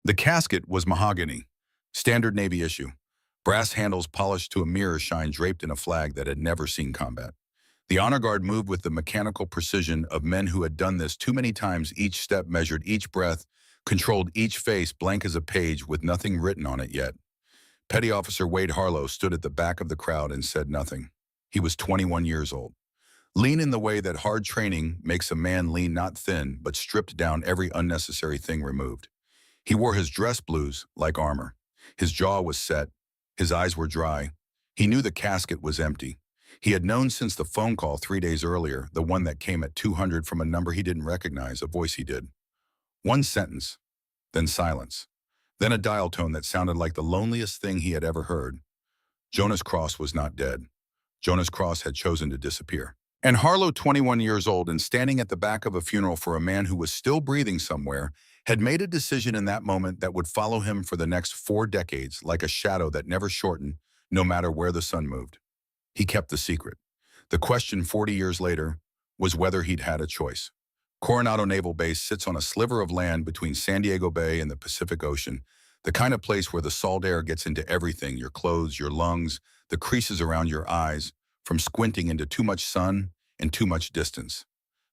The casket was mahogany, standard Navy issue. Brass handles polished to a mirror shine draped in a flag that had never seen combat. The honor guard moved with the mechanical precision of men who had done this too many times. Each step measured each breath, controlled each face blank as a page with nothing written on it yet. Petty Officer Wade Harlow stood at the back of the crowd and said nothing. He was 21 years old. Lean in the way that hard training makes a man lean, not thin, but stripped down, every unnecessary thing removed. He wore his dress blues like armor. His jaw was set. His eyes were dry. He knew the casket was empty. He had known since the phone call 3 days earlier, the one that came at 200 from a number he didn't recognize, a voice he did. One sentence, then silence. Then a dial tone that sounded like the loneliest thing he had ever heard. Jonas Cross was not dead. Jonas Cross had chosen to disappear. And Harlow, 21 years old and standing at the back of a funeral for a man who was still breathing somewhere, had made a decision in that moment that would follow him for the next 4 decades, like a shadow that never shortened, no matter where the sun moved. He kept the secret. The question 40 years later was whether he'd had a choice. Coronado Naval Base sits on a sliver of land between San Diego Bay and the Pacific Ocean, the kind of place where the salt air gets into everything, your clothes, your lungs, the creases around your eyes, from squinting into too much sun and too much distance.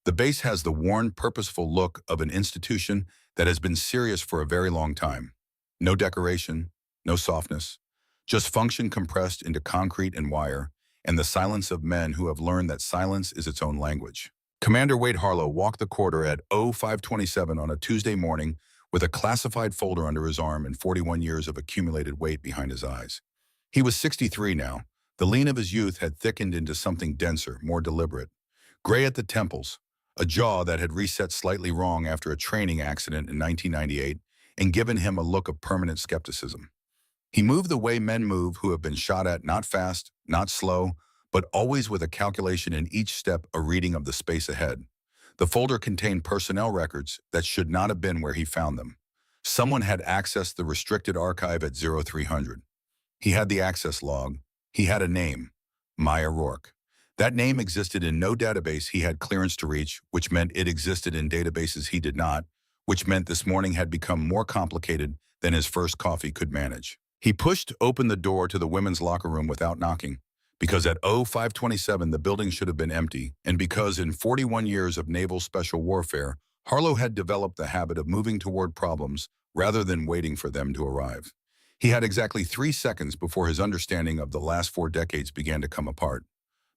The base has the worn, purposeful look of an institution that has been serious for a very long time. No decoration, no softness, just function compressed into concrete and wire, and the silence of men who have learned that silence is its own language. Commander Wade Harlow walked the corridor at 0527 on a Tuesday morning with a classified folder under his arm and 41 years of accumulated weight behind his eyes. He was 63 now. The lean of his youth had thickened into something denser, more deliberate. Gray at the temples, a jaw that had reset slightly wrong after a training accident in 1998 and given him a look of permanent skepticism. He moved the way men move who have been shot at, not fast, not slow, but always with a calculation in each step, a reading of the space ahead. The folder contained personnel records that should not have been where he found them. Someone had accessed the restricted archive at 0300. He had the access log. He had a name, Maya Rourke. That name existed in no database he had clearance to reach, which meant it existed in databases he did not, which meant this morning had become more complicated than his first coffee could manage. He pushed open the door to the women's locker room without knocking, because at 0527 the building should have been empty, and because in 41 years of naval special warfare, Harlow had developed the habit of moving toward problems rather than waiting for them to arrive. He had exactly 3 seconds before his understanding of the last 4 decades began to come apart.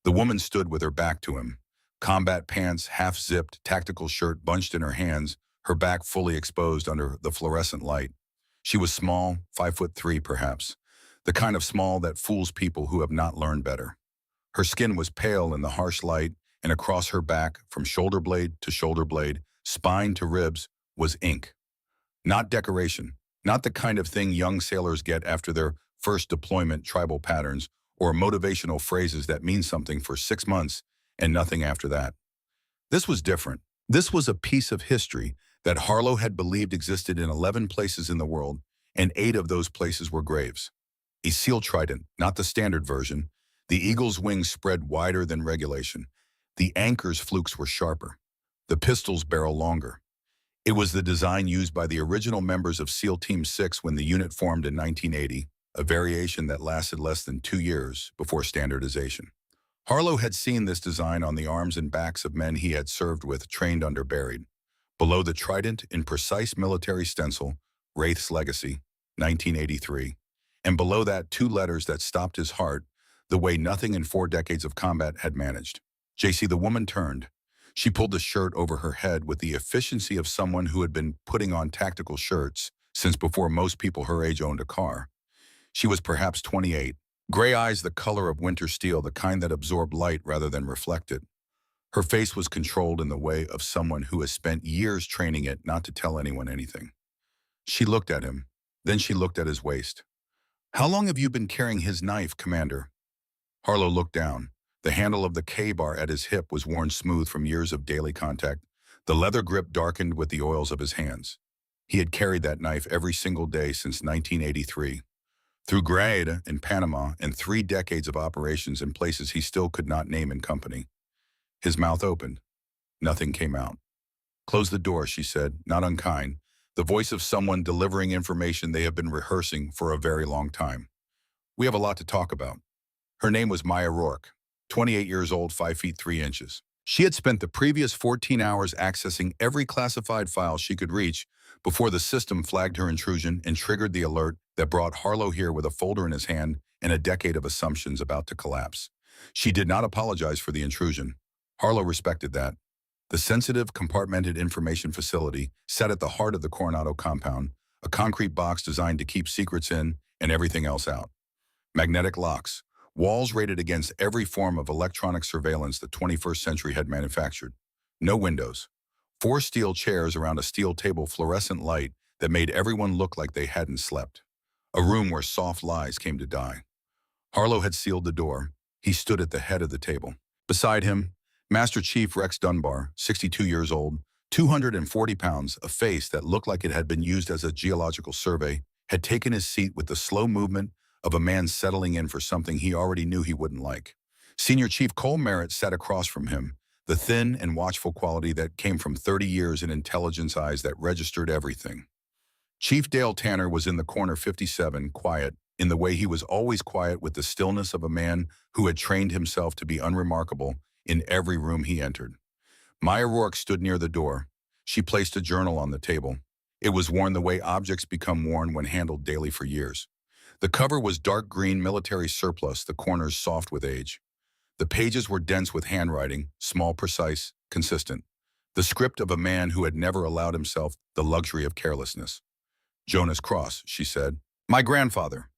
The woman stood with her back to him, combat pants half-zipped, tactical shirt bunched in her hands, her back fully exposed under the fluorescent light. She was small, 5'3" perhaps, the kind of small that fools people who have not learned better. Her skin was pale in the harsh light, and across her back, from shoulder blade to shoulder blade, spine to ribs, was ink. Not decoration, not the kind of thing young sailors get after their first deployment, tribal patterns, or motivational phrases that mean something for 6 months and nothing after that. This was different. This was a piece of history that Harlow had believed existed in 11 places in the world, and 8 of those places were graves. A seal trident, not the standard version. The eagle's wings spread wider than regulation. The anchor's flukes were sharper. The pistol's barrel longer. It was the design used by the original members of SEAL Team 6 when the unit formed in 1980, a variation that lasted less than 2 years before standardization. Harlow had seen this design on the arms and backs of men he had served with, trained under, buried. Below the trident, in precise military stencil, Wraith's Legacy, 1983. And below that, 2 letters that stopped his heart, the way nothing in 4 decades of combat had managed. JC, the woman turned. She pulled the shirt over her head with the efficiency of someone who had been putting on tactical shirts since before most people her age owned a car. She was perhaps 28. Gray eyes the color of winter steel, the kind that absorbed light rather than reflect it. Her face was controlled in the way of someone who has spent years training it not to tell anyone anything. She looked at him. Then she looked at his waist. "How long have you been carrying his knife, Commander?" Harlow looked down. The handle of the K-bar at his hip was worn smooth from years of daily contact. The leather grip darkened with the oils of his hands. He had carried that knife every single day since 1983. Through Grenada in Panama and 3 decades of operations in places he still could not name in company. His mouth opened. Nothing came out. "Close the door," she said, not unkind, the voice of someone delivering information they have been rehearsing for a very long time. We have a lot to talk about. Her name was Maya Rourke, 28 years old, 5 feet 3 inches. She had spent the previous 14 hours accessing every classified file she could reach before the system flagged her intrusion and triggered the alert that brought Harlow here with a folder in his hand and a decade of assumptions about to collapse. She did not apologize for the intrusion. Harlow respected that. The sensitive, compartmented information facility sat at the heart of the Coronado compound, a concrete box designed to keep secrets in and everything else out. Magnetic locks, walls rated against every form of electronic surveillance the 21st century had manufactured. No windows. 4 steel chairs around a steel table, fluorescent light that made everyone look like they hadn't slept. A room where soft lies came to die. Harlow had sealed the door. He stood at the head of the table. Beside him, Master Chief Rex Dunbar, 62 years old, 240 pounds, a face that looked like it had been used as a geological survey, had taken his seat with the slow movement of a man settling in for something he already knew he wouldn't like. Senior Chief Cole Merritt sat across from him, the thin and watchful quality that came from 30 years in intelligence eyes that registered everything. Chief Dale Tanner was in the corner 57, quiet, in the way he was always quiet, with the stillness of a man who had trained himself to be unremarkable in every room he entered. Maya Rourke stood near the door. She placed a journal on the table. It was worn the way objects become worn when handled daily for years. The cover was dark green military surplus, the corners soft with age. The pages were dense with handwriting, small, precise, consistent. The script of a man who had never allowed himself the luxury of carelessness. Jonas Cross, she said. My grandfather.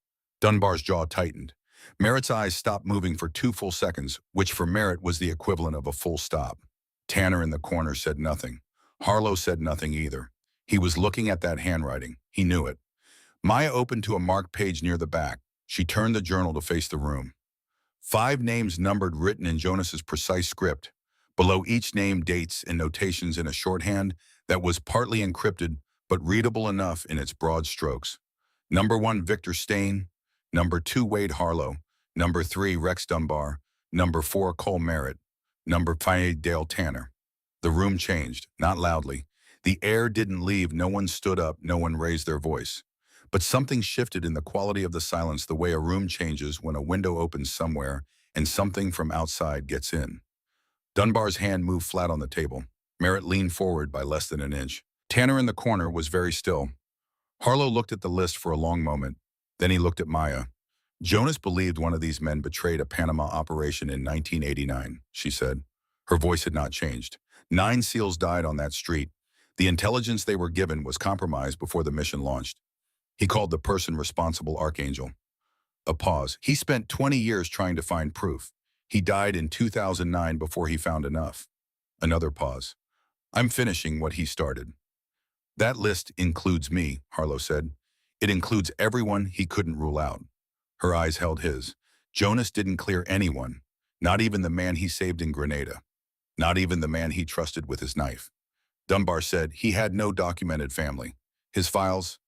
Dunbar's jaw tightened. Merritt's eyes stopped moving for 2 full seconds, which for Merritt was the equivalent of a full stop. Tanner in the corner said nothing. Harlow said nothing either. He was looking at that handwriting. He knew it. Maya opened to a marked page near the back. She turned the journal to face the room. 5 names numbered, written in Jonas's precise script. Below each name, dates and notations in a shorthand that was partly encrypted but readable enough in its broad strokes. Number 1, Victor Stain. Number 2, Wade Harlow. Number 3, Rex Dunbar. Number 4, Cole Merritt. Number 5, Dale Tanner. The room changed, not loudly. The air didn't leave. No one stood up. No one raised their voice. But something shifted in the quality of the silence, the way a room changes when a window opens somewhere and something from outside gets in. Dunbar's hand moved flat on the table. Merritt leaned forward by less than an inch. Tanner in the corner was very still. Harlow looked at the list for a long moment. Then he looked at Maya. Jonas believed one of these men betrayed a Panama operation in 1989, she said. Her voice had not changed. 9 SEALs died on that street. The intelligence they were given was compromised before the mission launched. He called the person responsible Archangel. A pause. He spent 20 years trying to find proof. He died in 2009 before he found enough. Another pause. I'm finishing what he started. That list includes me, Harlow said. It includes everyone he couldn't rule out. Her eyes held his. Jonas didn't clear anyone, not even the man he saved in Grenada, not even the man he trusted with his knife. Dunbar said he had no documented family. His files.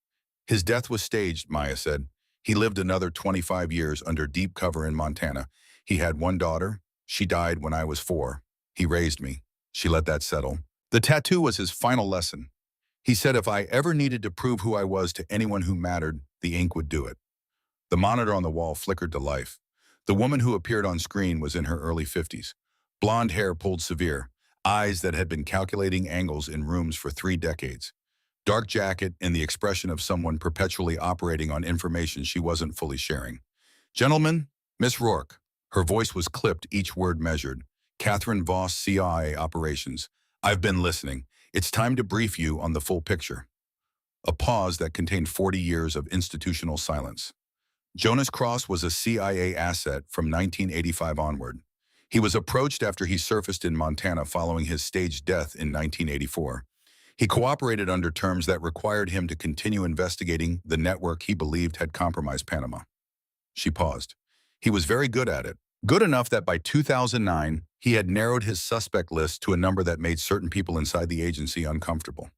His death was staged, Maya said. He lived another 25 years under deep cover in Montana. He had 1 daughter. She died when I was 4. He raised me. She let that settle. The tattoo was his final lesson. He said if I ever needed to prove who I was to anyone who mattered, the ink would do it. The monitor on the wall flickered to life. The woman who appeared on screen was in her early 50s. Blonde hair pulled severe, eyes that had been calculating angles in rooms for 3 decades. Dark jacket and the expression of someone perpetually operating on information she wasn't fully sharing. Gentlemen, Miss Rourke. Her voice was clipped, each word measured. Catherine Voss, CIA Operations. I've been listening. It's time to brief you on the full picture. A pause that contained 40 years of institutional silence. Jonas Cross was a CIA asset from 1985 onward. He was approached after he surfaced in Montana following his staged death in 1984. He cooperated under terms that required him to continue investigating the network he believed had compromised Panama. She paused. He was very good at it. Good enough that by 2009, he had narrowed his suspect list to a number that made certain people inside the agency uncomfortable.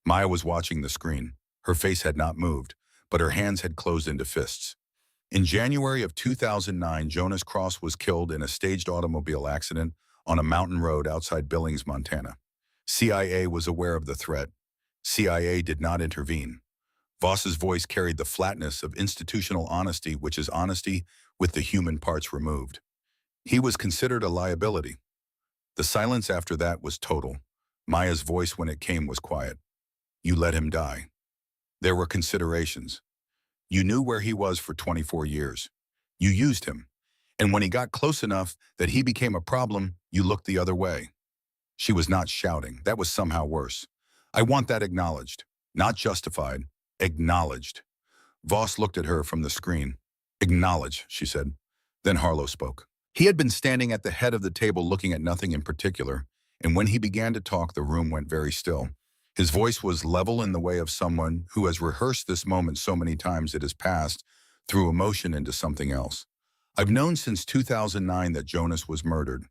Maya was watching the screen. Her face had not moved, but her hands had closed into fists. In January of 2009, Jonas Cross was killed in a staged automobile accident on a mountain road outside Billings, Montana. CIA was aware of the threat. CIA did not intervene. Voss's voice carried the flatness of institutional honesty, which is honesty with the human parts removed. He was considered a liability. The silence after that was total. Maya's voice when it came was quiet. You let him die. There were considerations. You knew where he was for 24 years. You used him. And when he got close enough that he became a problem, you looked the other way. She was not shouting. That was somehow worse. I want that acknowledged. Not justified. Acknowledged. Voss looked at her from the screen. Acknowledge, she said. Then Harlow spoke. He had been standing at the head of the table looking at nothing in particular, and when he began to talk, the room went very still. His voice was level in the way of someone who has rehearsed this moment so many times it has passed through emotion into something else. I've known since 2009 that Jonas was murdered,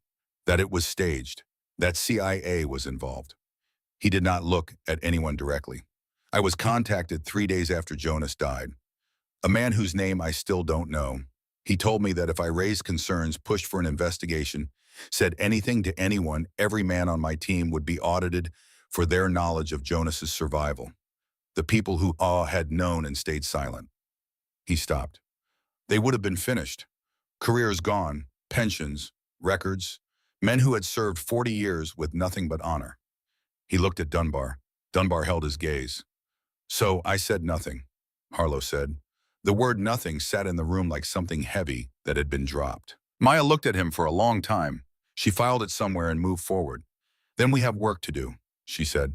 that it was staged, that CIA was involved. He did not look at anyone directly. I was contacted 3 days after Jonas died. A man whose name I still don't know. He told me that if I raised concerns, pushed for an investigation, said anything to anyone, every man on my team would be audited for their knowledge of Jonas's survival. The people who had known and stayed silent. He stopped. They would have been finished. Careers gone, pensions, records, men who had served 40 years with nothing but honor. He looked at Dunbar. Dunbar held his gaze. So I said nothing, Harlow said. The word nothing sat in the room like something heavy that had been dropped. Maya looked at him for a long time. She filed it somewhere and moved forward. Then we have work to do, she said.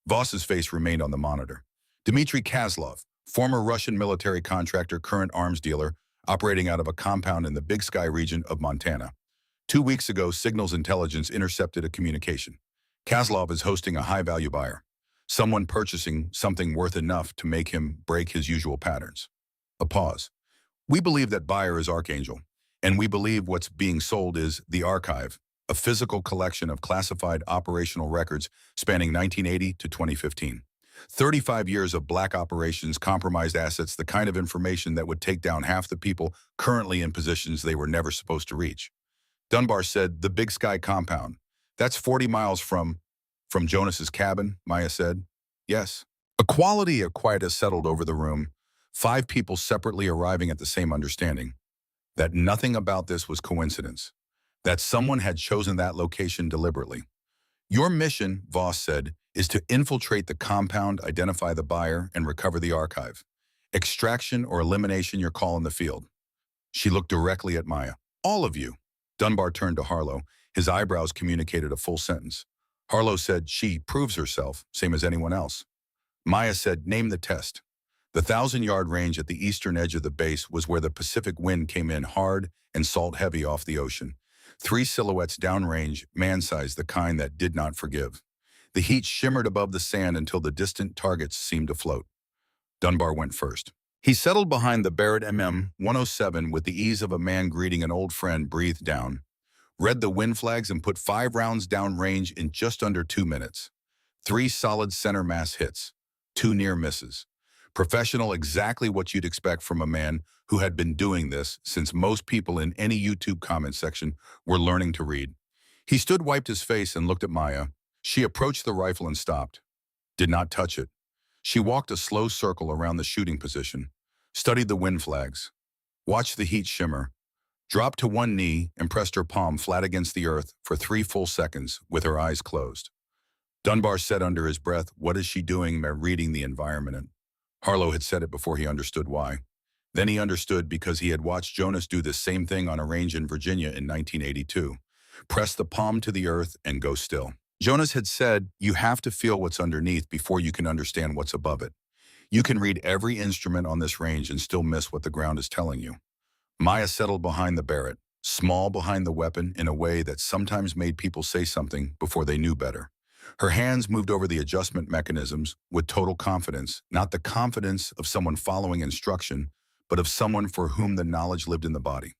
Voss's face remained on the monitor. Dmitry Kozlov, former Russian military contractor, current arms dealer, operating out of a compound in the Big Sky region of Montana. 2 weeks ago, Signals Intelligence intercepted a communication. Kozlov is hosting a high-value buyer, someone purchasing something worth enough to make him break his usual patterns. A pause. We believe that buyer is Archangel, and we believe what's being sold is the archive, a physical collection of classified operational records spanning 1980 to 2015. 35 years of black operations, compromised assets, the kind of information that would take down half the people currently in positions they were never supposed to reach. Dunbar said, the Big Sky compound. That's 40 miles from Jonas's cabin, Maya said. Yes. A quality of quiet has settled over the room, 5 people separately arriving at the same understanding. That nothing about this was coincidence. That someone had chosen that location deliberately. Your mission, Voss said, is to infiltrate the compound, identify the buyer, and recover the archive. Extraction or elimination, your call in the field. She looked directly at Maya. All of you. Dunbar turned to Harlow. His eyebrows communicated a full sentence. Harlow said, she proves herself, same as anyone else. Maya said, name the test. The 1,000-yard range at the eastern edge of the base was where the Pacific wind came in hard and salt-heavy off the ocean. 3 silhouettes downrange, man-sized, the kind that did not forgive. The heat shimmered above the sand until the distant targets seemed to float. Dunbar went first. He settled behind the Barrett MM-107 with the ease of a man greeting an old friend, breathed down, read the wind flags, and put 5 rounds downrange in just under 2 minutes. 3 solid center mass hits, 2 near misses. Professional, exactly what you'd expect from a man who had been doing this since most people in any YouTube comment section were learning to read. He stood, wiped his face, and looked at Maya. She approached the rifle and stopped. Did not touch it. She walked a slow circle around the shooting position, studied the wind flags, watched the heat shimmer, dropped to one knee, and pressed her palm flat against the earth for 3 full seconds with her eyes closed. Dunbar said under his breath, what is she doing? Reading the environment. Harlow had said it before he understood why. Then he understood because he had watched Jonas do the same thing on a range in Virginia in 1982. Press the palm to the earth and go still. Jonas had said, you have to feel what's underneath before you can understand what's above it. You can read every instrument on this range and still miss what the ground is telling you. Maya settled behind the Barrett, small behind the weapon in a way that sometimes made people say something before they knew better. Her hands moved over the adjustment mechanisms with total confidence, not the confidence of someone following instruction, but of someone for whom the knowledge lived in the body.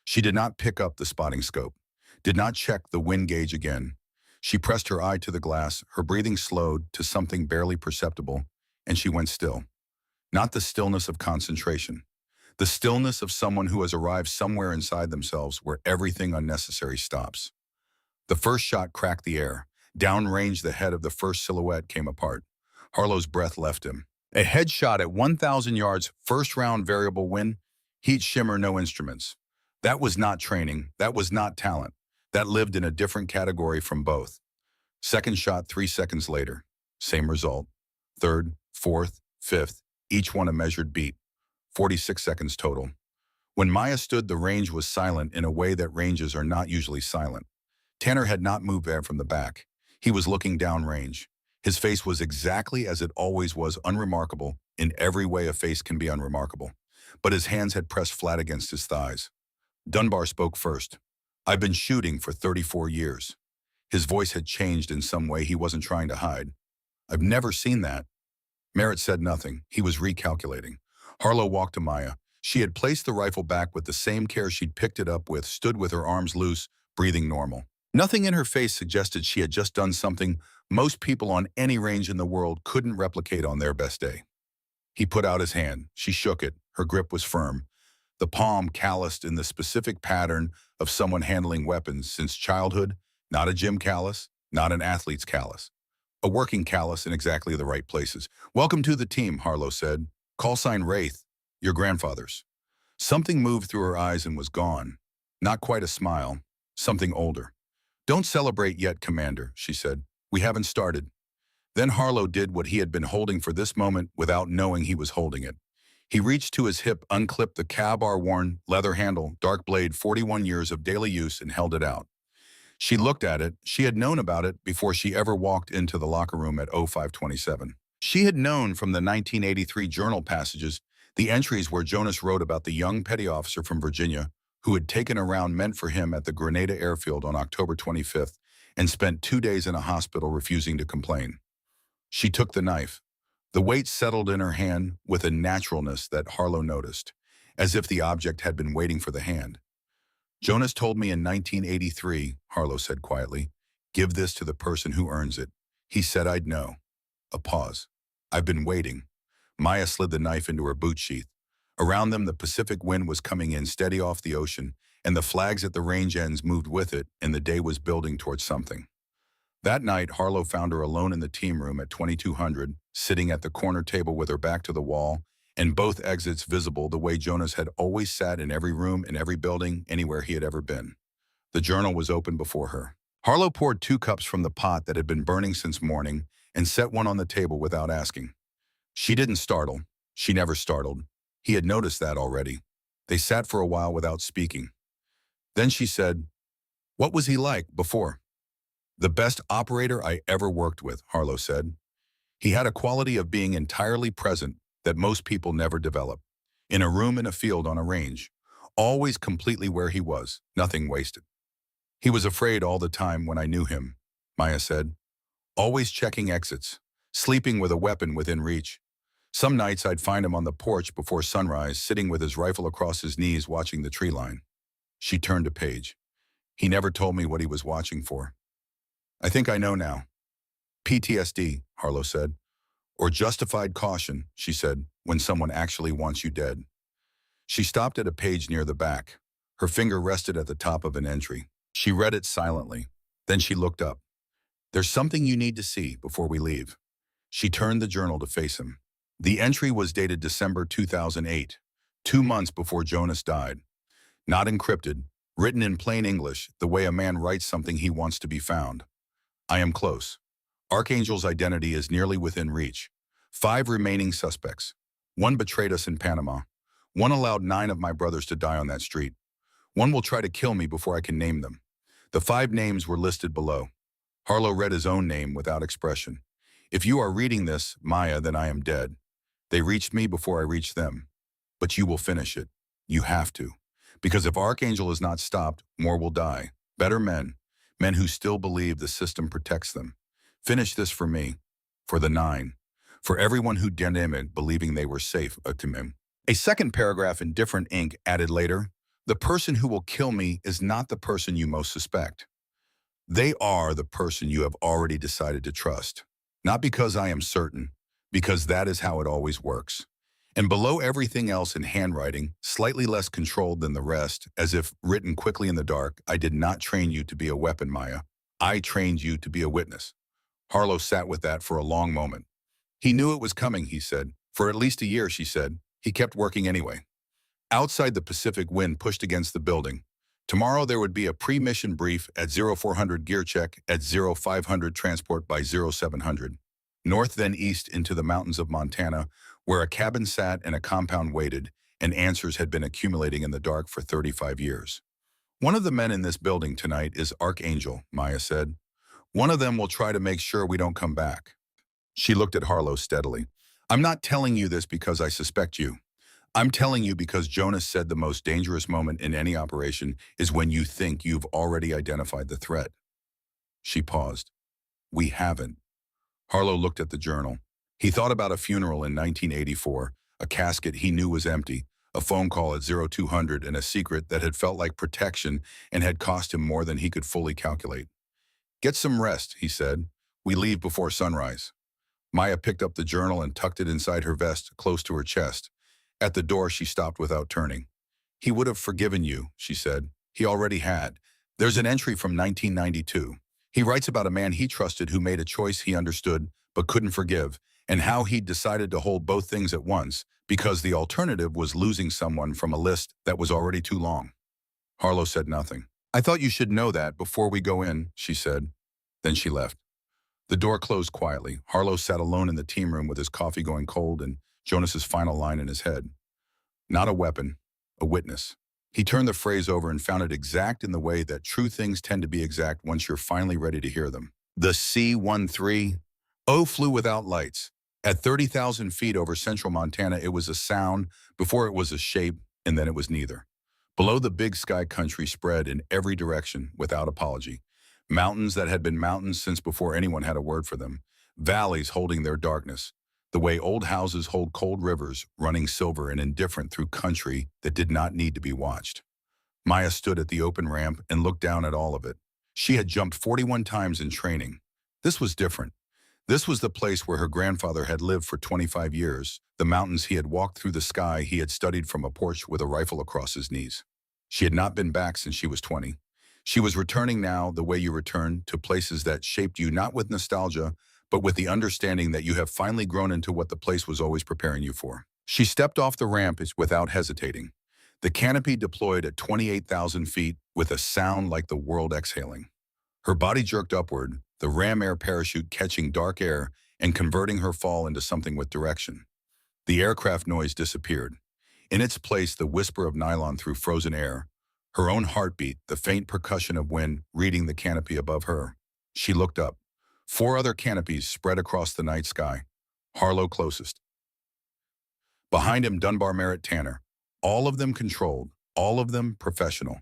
She did not pick up the spotting scope, did not check the wind gauge again. She pressed her eye to the glass, her breathing slowed to something barely perceptible, and she went still. Not the stillness of concentration, the stillness of someone who has arrived somewhere inside themselves where everything unnecessary stops. The first shot cracked the air. Downrange, the head of the first silhouette came apart. Harlow's breath left him. A headshot at 1,000 yards, first round variable win, heat shimmer, no instruments. That was not training. That was not talent. That lived in a different category from both. Second shot 3 seconds later. Same result. Third, fourth, fifth, each one a measured beat. 46 seconds total. When Maya stood, the range was silent in a way that ranges are not usually silent. Tanner had not moved there from the back. He was looking downrange. His face was exactly as it always was, unremarkable, in every way a face can be unremarkable. But his hands had pressed flat against his thighs. Dunbar spoke first. "I've been shooting for 34 years. His voice had changed in some way he wasn't trying to hide. "I've never seen that." Merritt said nothing. He was recalculating. Harlow walked to Maya. She had placed the rifle back with the same care she'd picked it up with, stood with her arms loose, breathing normal. Nothing in her face suggested she had just done something most people on any range in the world couldn't replicate on their best day. He put out his hand. She shook it. Her grip was firm, the palm calloused in the specific pattern of someone handling weapons since childhood, not a gym callus, not an athlete's callus. A working callus in exactly the right places. "Welcome to the team," Harlow said. "Call sign Wraith, your grandfather's." Something moved through her eyes and was gone. Not quite a smile, something older. "Don't celebrate yet, Commander," she said. "We haven't started." Then Harlow did what he had been holding for this moment without knowing he was holding it. He reached to his hip, unclipped the Kabar-worn leather handle, dark blade, 41 years of daily use, and held it out. She looked at it. She had known about it before she ever walked into the locker room at 0527. She had known from the 1983 journal passages, the entries where Jonas wrote about the young petty officer from Virginia who had taken a round meant for him at the Grenada airfield on October 25th and spent 2 days in a hospital refusing to complain. She took the knife. The weight settled in her hand with a naturalness that Harlow noticed, as if the object had been waiting for the hand. "Jonas told me in 1983, Harlow said quietly, "give this to the person who earns it. He said I'd know." A pause. "I've been waiting." Maya slid the knife into her boot sheath. Around them, the Pacific wind was coming in steady off the ocean, and the flags at the range ends moved with it, and the day was building towards something. That night, Harlow found her alone in the team room at 2200, sitting at the corner table with her back to the wall, and both exits visible the way Jonas had always sat in every room, in every building, anywhere he had ever been. The journal was open before her. Harlow poured 2 cups from the pot that had been burning since morning and set one on the table without asking. She didn't startle. She never startled. He had noticed that already. They sat for a while without speaking. Then she said, "What was he like before?" "The best operator I ever worked with," Harlow said. "He had a quality of being entirely present that most people never develop. In a room, in a field, on a range. Always completely where he was, nothing wasted. He was afraid all the time when I knew him," Maya said. "Always checking exits, sleeping with a weapon within reach. Some nights I'd find him on the porch before sunrise, sitting with his rifle across his knees watching the tree line." She turned a page. "He never told me what he was watching for." "I think I know now." "PTSD, Harlow said. "Or justified caution," she said, "when someone actually wants you dead." She stopped at a page near the back. Her finger rested at the top of an entry. She read it silently. Then she looked up. "There's something you need to see before we leave." She turned the journal to face him. The entry was dated December 2008, 2 months before Jonas died. Not encrypted, written in plain English, the way a man writes something he wants to be found. "I am close. Archangel's identity is nearly within reach. 5 remaining suspects. 1 betrayed us in Panama. 1 allowed 9 of my brothers to die on that street. 1 will try to kill me before I can name them." The 5 names were listed below. Harlow read his own name without expression. "If you are reading this, Maya, then I am dead. They reached me before I reached them. But you will finish it. You have to. Because if Archangel is not stopped, more will die. Better men. Men who still believe the system protects them. Finish this for me. For the 9. For everyone who didn't it, believing they were safe." A second paragraph in different ink added later, "The person who will kill me is not the person you most suspect. They are the person you have already decided to trust. Not because I am certain, because that is how it always works." And below everything else in handwriting, slightly less controlled than the rest, as if written quickly in the dark, "I did not train you to be a weapon, Maya. I trained you to be a witness." Harlow sat with that for a long moment. He knew it was coming, he said. For at least a year, she said. He kept working anyway. Outside, the Pacific wind pushed against the building. Tomorrow there would be a pre-mission brief at 0400 gear check, at 0500 transport by 0700. North then east into the mountains of Montana, where a cabin sat and a compound waited, and answers had been accumulating in the dark for 35 years. One of the men in this building tonight is Archangel, Maya said. One of them will try to make sure we don't come back. She looked at Harlow steadily. I'm not telling you this because I suspect you. I'm telling you because Jonas said the most dangerous moment in any operation is when you think you've already identified the threat. She paused. We haven't. Harlow looked at the journal. He thought about a funeral in 1984, a casket he knew was empty, a phone call at 0200, and a secret that had felt like protection and had cost him more than he could fully calculate. Get some rest, he said. We leave before sunrise. Maya picked up the journal and tucked it inside her vest, close to her chest. At the door, she stopped without turning. He would have forgiven you, she said. He already had. There's an entry from 1992. He writes about a man he trusted who made a choice he understood but couldn't forgive, and how he'd decided to hold both things at once because the alternative was losing someone from a list that was already too long. Harlow said nothing. I thought you should know that before we go in, she said. Then she left. The door closed quietly. Harlow sat alone in the team room with his coffee going cold and Jonas's final line in his head. Not a weapon, a witness. He turned the phrase over and found it exact in the way that true things tend to be exact once you're finally ready to hear them. The C-13 flew without lights. At 30,000 feet over central Montana, it was a sound, before it was a shape, and then it was neither. Below, the big sky country spread in every direction without apology. Mountains that had been mountains since before anyone had a word for them. Valleys holding their darkness. The way old houses hold cold rivers, running silver and indifferent through country that did not need to be watched. Maya stood at the open ramp and looked down at all of it. She had jumped 41 times in training. This was different. This was the place where her grandfather had lived for 25 years, the mountains he had walked through, the sky he had studied from a porch with a rifle across his knees. She had not been back since she was 20. She was returning now the way you return to places that shaped you, not with nostalgia, but with the understanding that you have finally grown into what the place was always preparing you for. She stepped off the ramp without hesitating. The canopy deployed at 28,000 feet with a sound like the world exhaling. Her body jerked upward, the ram air parachute catching dark air and converting her fall into something with direction. The aircraft noise disappeared. In its place, the whisper of nylon through frozen air, her own heartbeat, the faint percussion of wind reading the canopy above her. She looked up. 4 other canopies spread across the night sky. Harlow closest. Behind him, Dunbar, Merritt, Tanner. All of them controlled, all of them professional.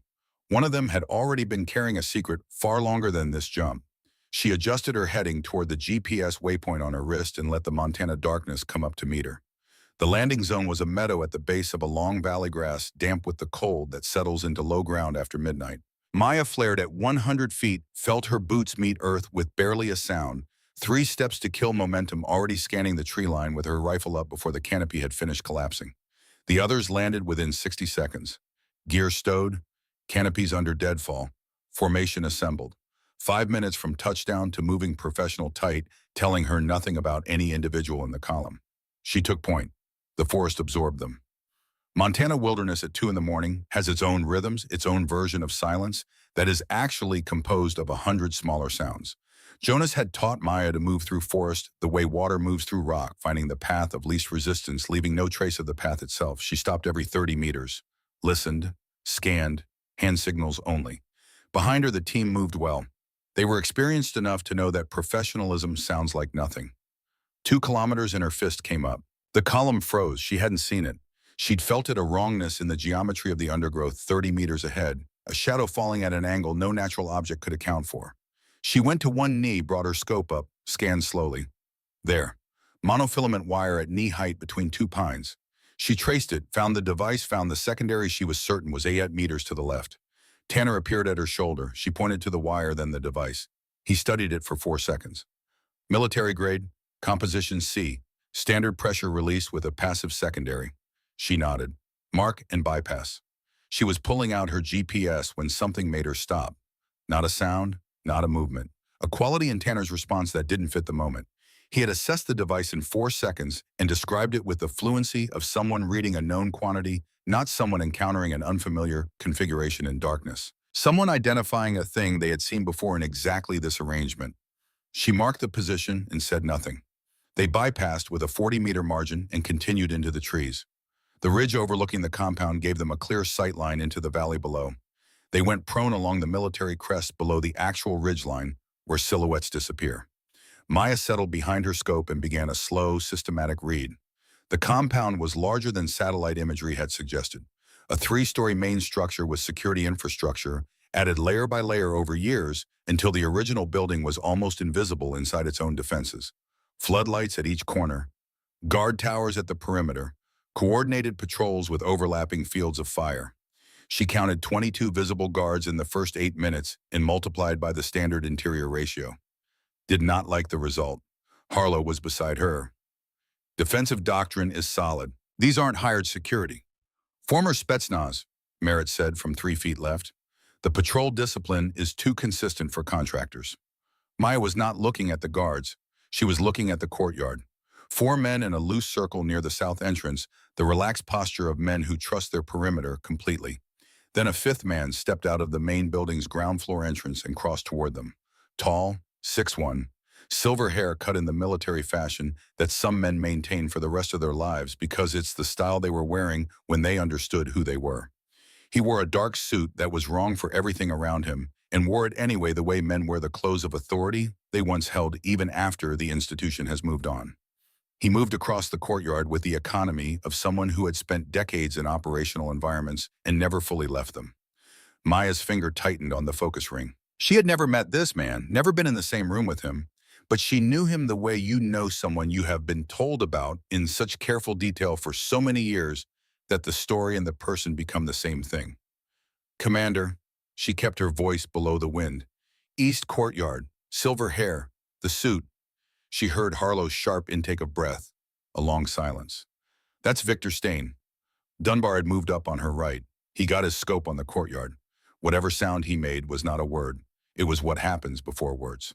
One of them had already been carrying a secret far longer than this jump. She adjusted her heading toward the GPS waypoint on her wrist and let the Montana darkness come up to meet her. The landing zone was a meadow at the base of a long valley grass, damp with the cold that settles into low ground after midnight. Maya flared at 100 feet, felt her boots meet earth with barely a sound. 3 steps to kill momentum, already scanning the tree line with her rifle up before the canopy had finished collapsing. The others landed within 60 seconds. Gear stowed, canopies under deadfall, formation assembled. 5 minutes from touchdown to moving professional tight, telling her nothing about any individual in the column. She took point. The forest absorbed them. Montana wilderness at 2 in the morning has its own rhythms, its own version of silence that is actually composed of 100 smaller sounds. Jonas had taught Maya to move through forest the way water moves through rock, finding the path of least resistance, leaving no trace of the path itself. She stopped every 30 meters, listened, scanned, hand signals only. Behind her, the team moved well. They were experienced enough to know that professionalism sounds like nothing. 2 kilometers and her fist came up. The column froze. She hadn't seen it. She'd felt it, a wrongness in the geometry of the undergrowth 30 meters ahead, a shadow falling at an angle no natural object could account for. She went to one knee, brought her scope up, scanned slowly. There, monofilament wire at knee height between 2 pines. She traced it, found the device, found the secondary she was certain was 8 meters to the left. Tanner appeared at her shoulder. She pointed to the wire, then the device. He studied it for 4 seconds. Military grade, composition C, standard pressure release with a passive secondary. She nodded. Mark and bypass. She was pulling out her GPS when something made her stop. Not a sound, not a movement. A quality in Tanner's response that didn't fit the moment. He had assessed the device in 4 seconds and described it with the fluency of someone reading a known quantity, not someone encountering an unfamiliar configuration in darkness. Someone identifying a thing they had seen before in exactly this arrangement. She marked the position and said nothing. They bypassed with a 40-meter margin and continued into the trees. The ridge overlooking the compound gave them a clear sight line into the valley below. They went prone along the military crest below the actual ridgeline, where silhouettes disappear. Maya settled behind her scope and began a slow, systematic read. The compound was larger than satellite imagery had suggested. A 3-story main structure with security infrastructure, added layer by layer over years until the original building was almost invisible inside its own defenses. Floodlights at each corner, guard towers at the perimeter, coordinated patrols with overlapping fields of fire. She counted 22 visible guards in the first 8 minutes and multiplied by the standard interior ratio. Did not like the result. Harlow was beside her. Defensive doctrine is solid. These aren't hired security. Former Spetsnaz, Merritt said from 3 feet left. The patrol discipline is too consistent for contractors. Maya was not looking at the guards. She was looking at the courtyard. 4 men in a loose circle near the south entrance, the relaxed posture of men who trust their perimeter completely. Then a 5th man stepped out of the main building's ground floor entrance and crossed toward them. Tall, 6'1", silver hair cut in the military fashion that some men maintain for the rest of their lives because it's the style they were wearing when they understood who they were. He wore a dark suit that was wrong for everything around him and wore it anyway the way men wear the clothes of authority they once held even after the institution has moved on. He moved across the courtyard with the economy of someone who had spent decades in operational environments and never fully left them. Maya's finger tightened on the focus ring. She had never met this man, never been in the same room with him, but she knew him the way you know someone you have been told about in such careful detail for so many years that the story and the person become the same thing. Commander, she kept her voice below the wind. East Courtyard, silver hair, the suit. She heard Harlow's sharp intake of breath, a long silence. That's Victor Stain. Dunbar had moved up on her right. He got his scope on the courtyard. Whatever sound he made was not a word. It was what happens before words.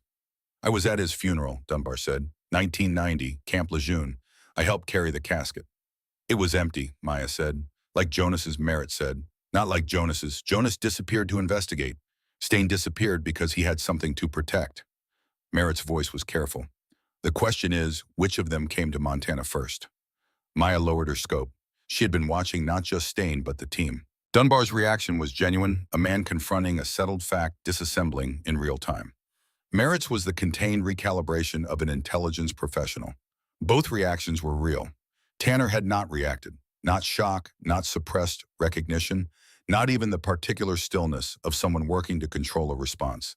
I was at his funeral, Dunbar said. 1990, Camp Lejeune. I helped carry the casket. It was empty, Maya said. Like Jonas's, Merritt said. Not like Jonas's. Jonas disappeared to investigate. Stain disappeared because he had something to protect. Merritt's voice was careful. The question is, which of them came to Montana first? Maya lowered her scope. She had been watching not just Stain, but the team. Dunbar's reaction was genuine, a man confronting a settled fact disassembling in real time. Merritt's was the contained recalibration of an intelligence professional. Both reactions were real. Tanner had not reacted. Not shock, not suppressed recognition, not even the particular stillness of someone working to control a response.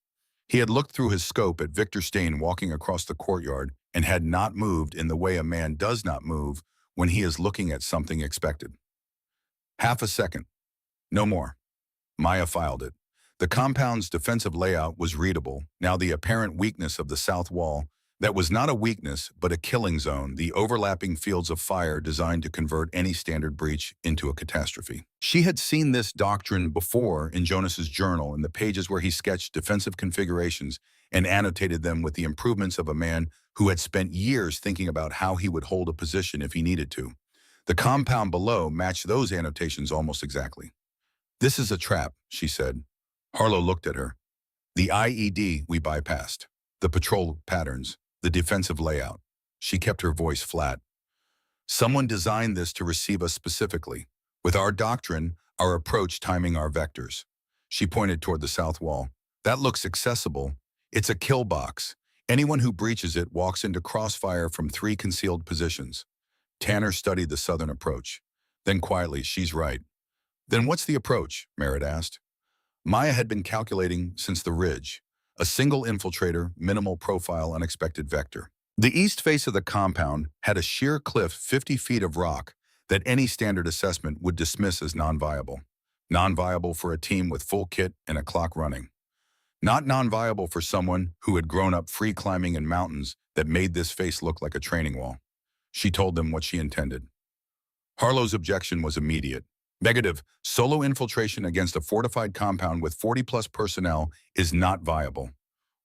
He had looked through his scope at Victor Stain walking across the courtyard and had not moved in the way a man does not move when he is looking at something expected. Half a second. No more. Maya filed it. The compound's defensive layout was readable. Now the apparent weakness of the south wall, that was not a weakness, but a killing zone, the overlapping fields of fire designed to convert any standard breach into a catastrophe. She had seen this doctrine before in Jonas's journal, in the pages where he sketched defensive configurations and annotated them with the improvements of a man who had spent years thinking about how he would hold a position if he needed to. The compound below matched those annotations almost exactly. This is a trap, she said. Harlow looked at her. The IED we bypassed. The patrol patterns. The defensive layout. She kept her voice flat. Someone designed this to receive us specifically. With our doctrine, our approach timing our vectors. She pointed toward the south wall. That looks accessible. It's a kill box. Anyone who breaches it walks into crossfire from 3 concealed positions. Tanner studied the southern approach. Then quietly, she's right. Then what's the approach? Merritt asked. Maya had been calculating since the ridge. A single infiltrator, minimal profile, unexpected vector. The east face of the compound had a sheer cliff 50 feet of rock that any standard assessment would dismiss as non-viable. Non-viable for a team with full kit and a clock running. Not non-viable for someone who had grown up free climbing in mountains that made this face look like a training wall. She told them what she intended. Harlow's objection was immediate. Negative, solo infiltration against a fortified compound with 40-plus personnel is not viable.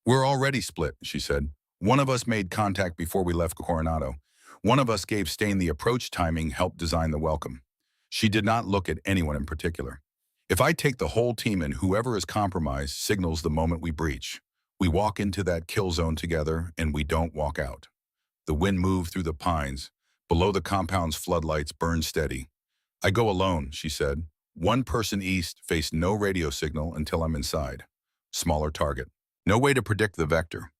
We're already split, she said. One of us made contact before we left Coronado. One of us gave Stain the approach timing, helped design the welcome. She did not look at anyone in particular. If I take the whole team and whoever is compromised signals the moment we breach. We walk into that kill zone together and we don't walk out. The wind moved through the pines. Below the compound's floodlights burned steady. I go alone, she said. One person east, face no radio signal until I'm inside. Smaller target. No way to predict the vector.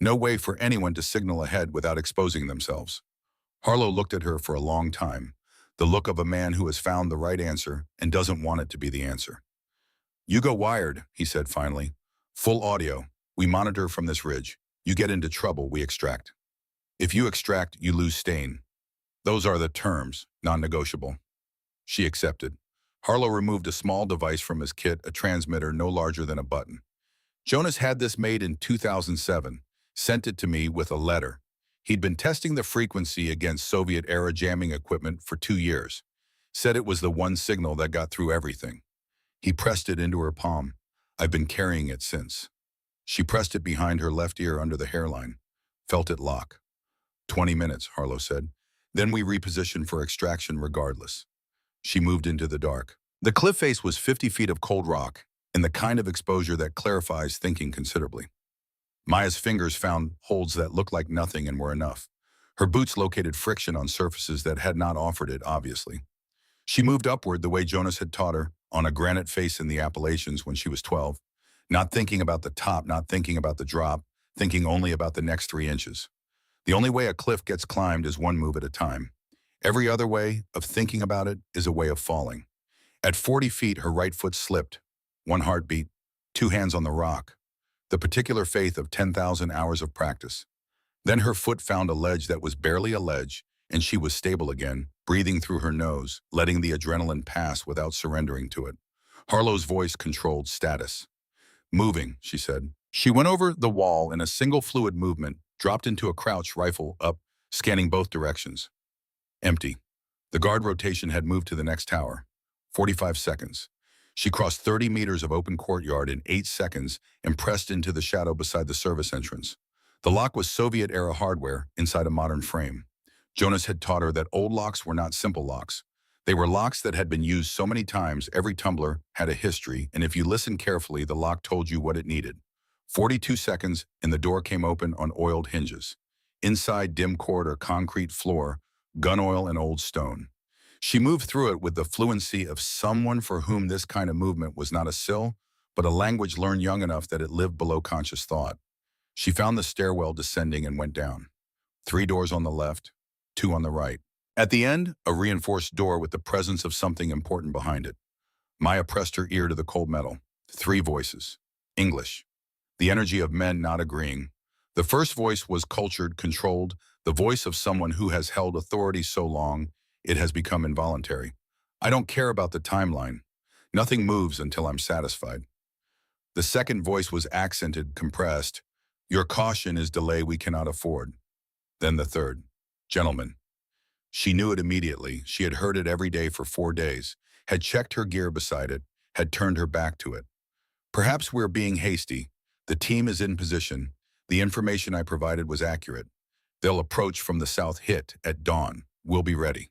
No way for anyone to signal ahead without exposing themselves. Harlow looked at her for a long time, the look of a man who has found the right answer and doesn't want it to be the answer. You go wired, he said finally. Full audio. We monitor from this ridge. You get into trouble, we extract. If you extract, you lose Stain. Those are the terms, non-negotiable. She accepted. Harlow removed a small device from his kit, a transmitter no larger than a button. Jonas had this made in 2007, sent it to me with a letter. He'd been testing the frequency against Soviet-era jamming equipment for 2 years. Said it was the one signal that got through everything. He pressed it into her palm. I've been carrying it since. She pressed it behind her left ear under the hairline. Felt it lock. 20 minutes, Harlow said. Then we repositioned for extraction regardless. She moved into the dark. The cliff face was 50 feet of cold rock, and the kind of exposure that clarifies thinking considerably. Maya's fingers found holds that looked like nothing and were enough. Her boots located friction on surfaces that had not offered it, obviously. She moved upward the way Jonas had taught her, on a granite face in the Appalachians when she was 12, not thinking about the top, not thinking about the drop, thinking only about the next 3 inches. The only way a cliff gets climbed is one move at a time. Every other way of thinking about it is a way of falling. At 40 feet, her right foot slipped. 1 heartbeat, 2 hands on the rock. The particular faith of 10,000 hours of practice. Then her foot found a ledge that was barely a ledge, and she was stable again, breathing through her nose, letting the adrenaline pass without surrendering to it. Harlow's voice controlled status. Moving, she said. She went over the wall in a single fluid movement, dropped into a crouch, rifle up, scanning both directions. Empty. The guard rotation had moved to the next tower. 45 seconds. She crossed 30 meters of open courtyard in 8 seconds and pressed into the shadow beside the service entrance. The lock was Soviet-era hardware inside a modern frame. Jonas had taught her that old locks were not simple locks. They were locks that had been used so many times, every tumbler had a history, and if you listened carefully, the lock told you what it needed. 42 seconds, and the door came open on oiled hinges. Inside, dim corridor, concrete floor, gun oil and old stone. She moved through it with the fluency of someone for whom this kind of movement was not a sill, but a language learned young enough that it lived below conscious thought. She found the stairwell descending and went down. 3 doors on the left, 2 on the right. At the end, a reinforced door with the presence of something important behind it. Maya pressed her ear to the cold metal. 3 voices. English. The energy of men not agreeing. The first voice was cultured, controlled, the voice of someone who has held authority so long, it has become involuntary. I don't care about the timeline. Nothing moves until I'm satisfied. The second voice was accented, compressed. Your caution is delay we cannot afford. Then the third. Gentlemen. She knew it immediately. She had heard it every day for 4 days, had checked her gear beside it, had turned her back to it. Perhaps we're being hasty. The team is in position. The information I provided was accurate. They'll approach from the south hit at dawn. We'll be ready.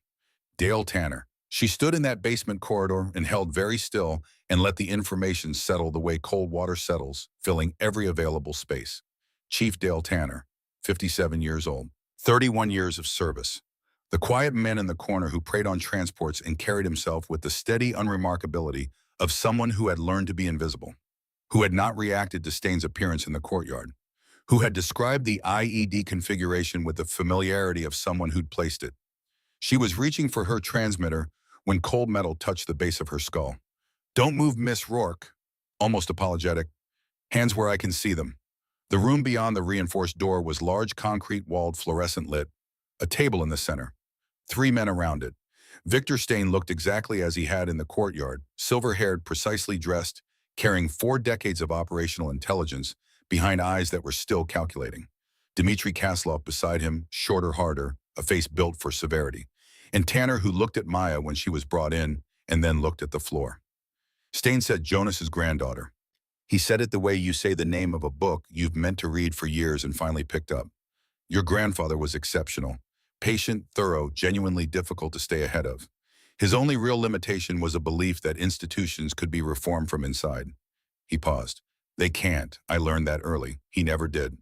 Dale Tanner. She stood in that basement corridor and held very still and let the information settle the way cold water settles, filling every available space. Chief Dale Tanner, 57 years old, 31 years of service. The quiet man in the corner who preyed on transports and carried himself with the steady unremarkability of someone who had learned to be invisible, who had not reacted to Stain's appearance in the courtyard, who had described the IED configuration with the familiarity of someone who'd placed it. She was reaching for her transmitter when cold metal touched the base of her skull. Don't move, Miss Rourke. Almost apologetic. Hands where I can see them. The room beyond the reinforced door was large, concrete-walled, fluorescent lit. A table in the center. 3 men around it. Victor Stain looked exactly as he had in the courtyard, silver-haired, precisely dressed, carrying 4 decades of operational intelligence behind eyes that were still calculating. Dmitry Kaslov beside him, shorter, harder, a face built for severity. And Tanner, who looked at Maya when she was brought in and then looked at the floor. Stain said Jonas's granddaughter. He said it the way you say the name of a book you've meant to read for years and finally picked up. Your grandfather was exceptional. Patient, thorough, genuinely difficult to stay ahead of. His only real limitation was a belief that institutions could be reformed from inside. He paused. They can't. I learned that early. He never did.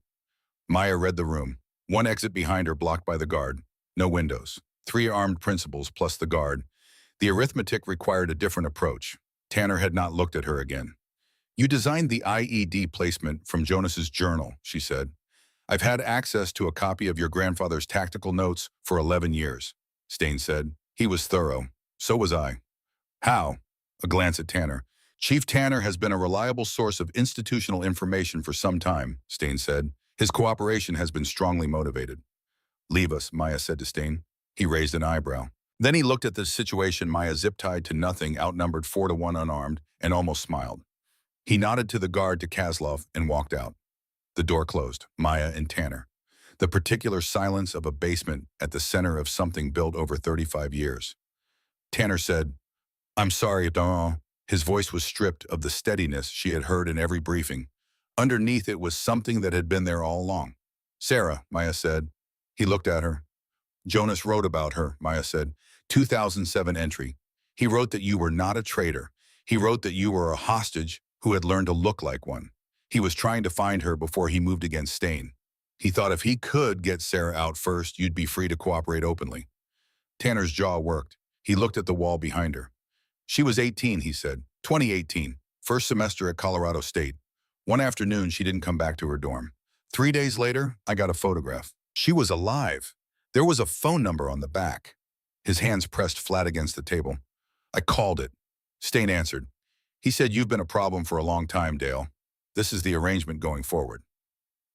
Maya read the room. One exit behind her blocked by the guard. No windows. 3 armed principals plus the guard. The arithmetic required a different approach. Tanner had not looked at her again. You designed the IED placement from Jonas's journal, she said. I've had access to a copy of your grandfather's tactical notes for 11 years, Stain said. He was thorough. So was I. How? A glance at Tanner. Chief Tanner has been a reliable source of institutional information for some time, Stain said. His cooperation has been strongly motivated. Leave us, Maya said to Stain. He raised an eyebrow. Then he looked at the situation Maya zip-tied to nothing, outnumbered 4-1 unarmed, and almost smiled. He nodded to the guard to Kozlov and walked out. The door closed, Maya and Tanner. The particular silence of a basement at the center of something built over 35 years. Tanner said, I'm sorry, Don. His voice was stripped of the steadiness she had heard in every briefing. Underneath it was something that had been there all along. Sarah, Maya said. He looked at her. Jonas wrote about her, Maya said. 2007 entry. He wrote that you were not a traitor. He wrote that you were a hostage who had learned to look like one. He was trying to find her before he moved against Stain. He thought if he could get Sarah out first, you'd be free to cooperate openly. Tanner's jaw worked. He looked at the wall behind her. She was 18, he said. 2018. First semester at Colorado State. One afternoon, she didn't come back to her dorm. 3 days later, I got a photograph. She was alive. There was a phone number on the back. His hands pressed flat against the table. I called it. Stain answered. He said, you've been a problem for a long time, Dale. This is the arrangement going forward.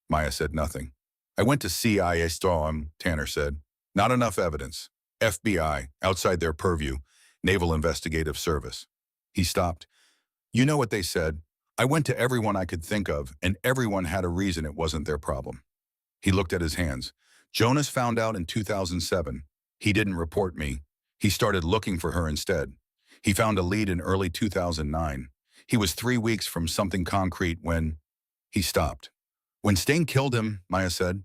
Maya said nothing. I went to CIA Storm, Tanner said. Not enough evidence. FBI, outside their purview. Naval Investigative Service. He stopped. You know what they said. I went to everyone I could think of, and everyone had a reason it wasn't their problem. He looked at his hands. Jonas found out in 2007. He didn't report me. He started looking for her instead. He found a lead in early 2009. He was 3 weeks from something concrete when he stopped. When Stain killed him, Maya said.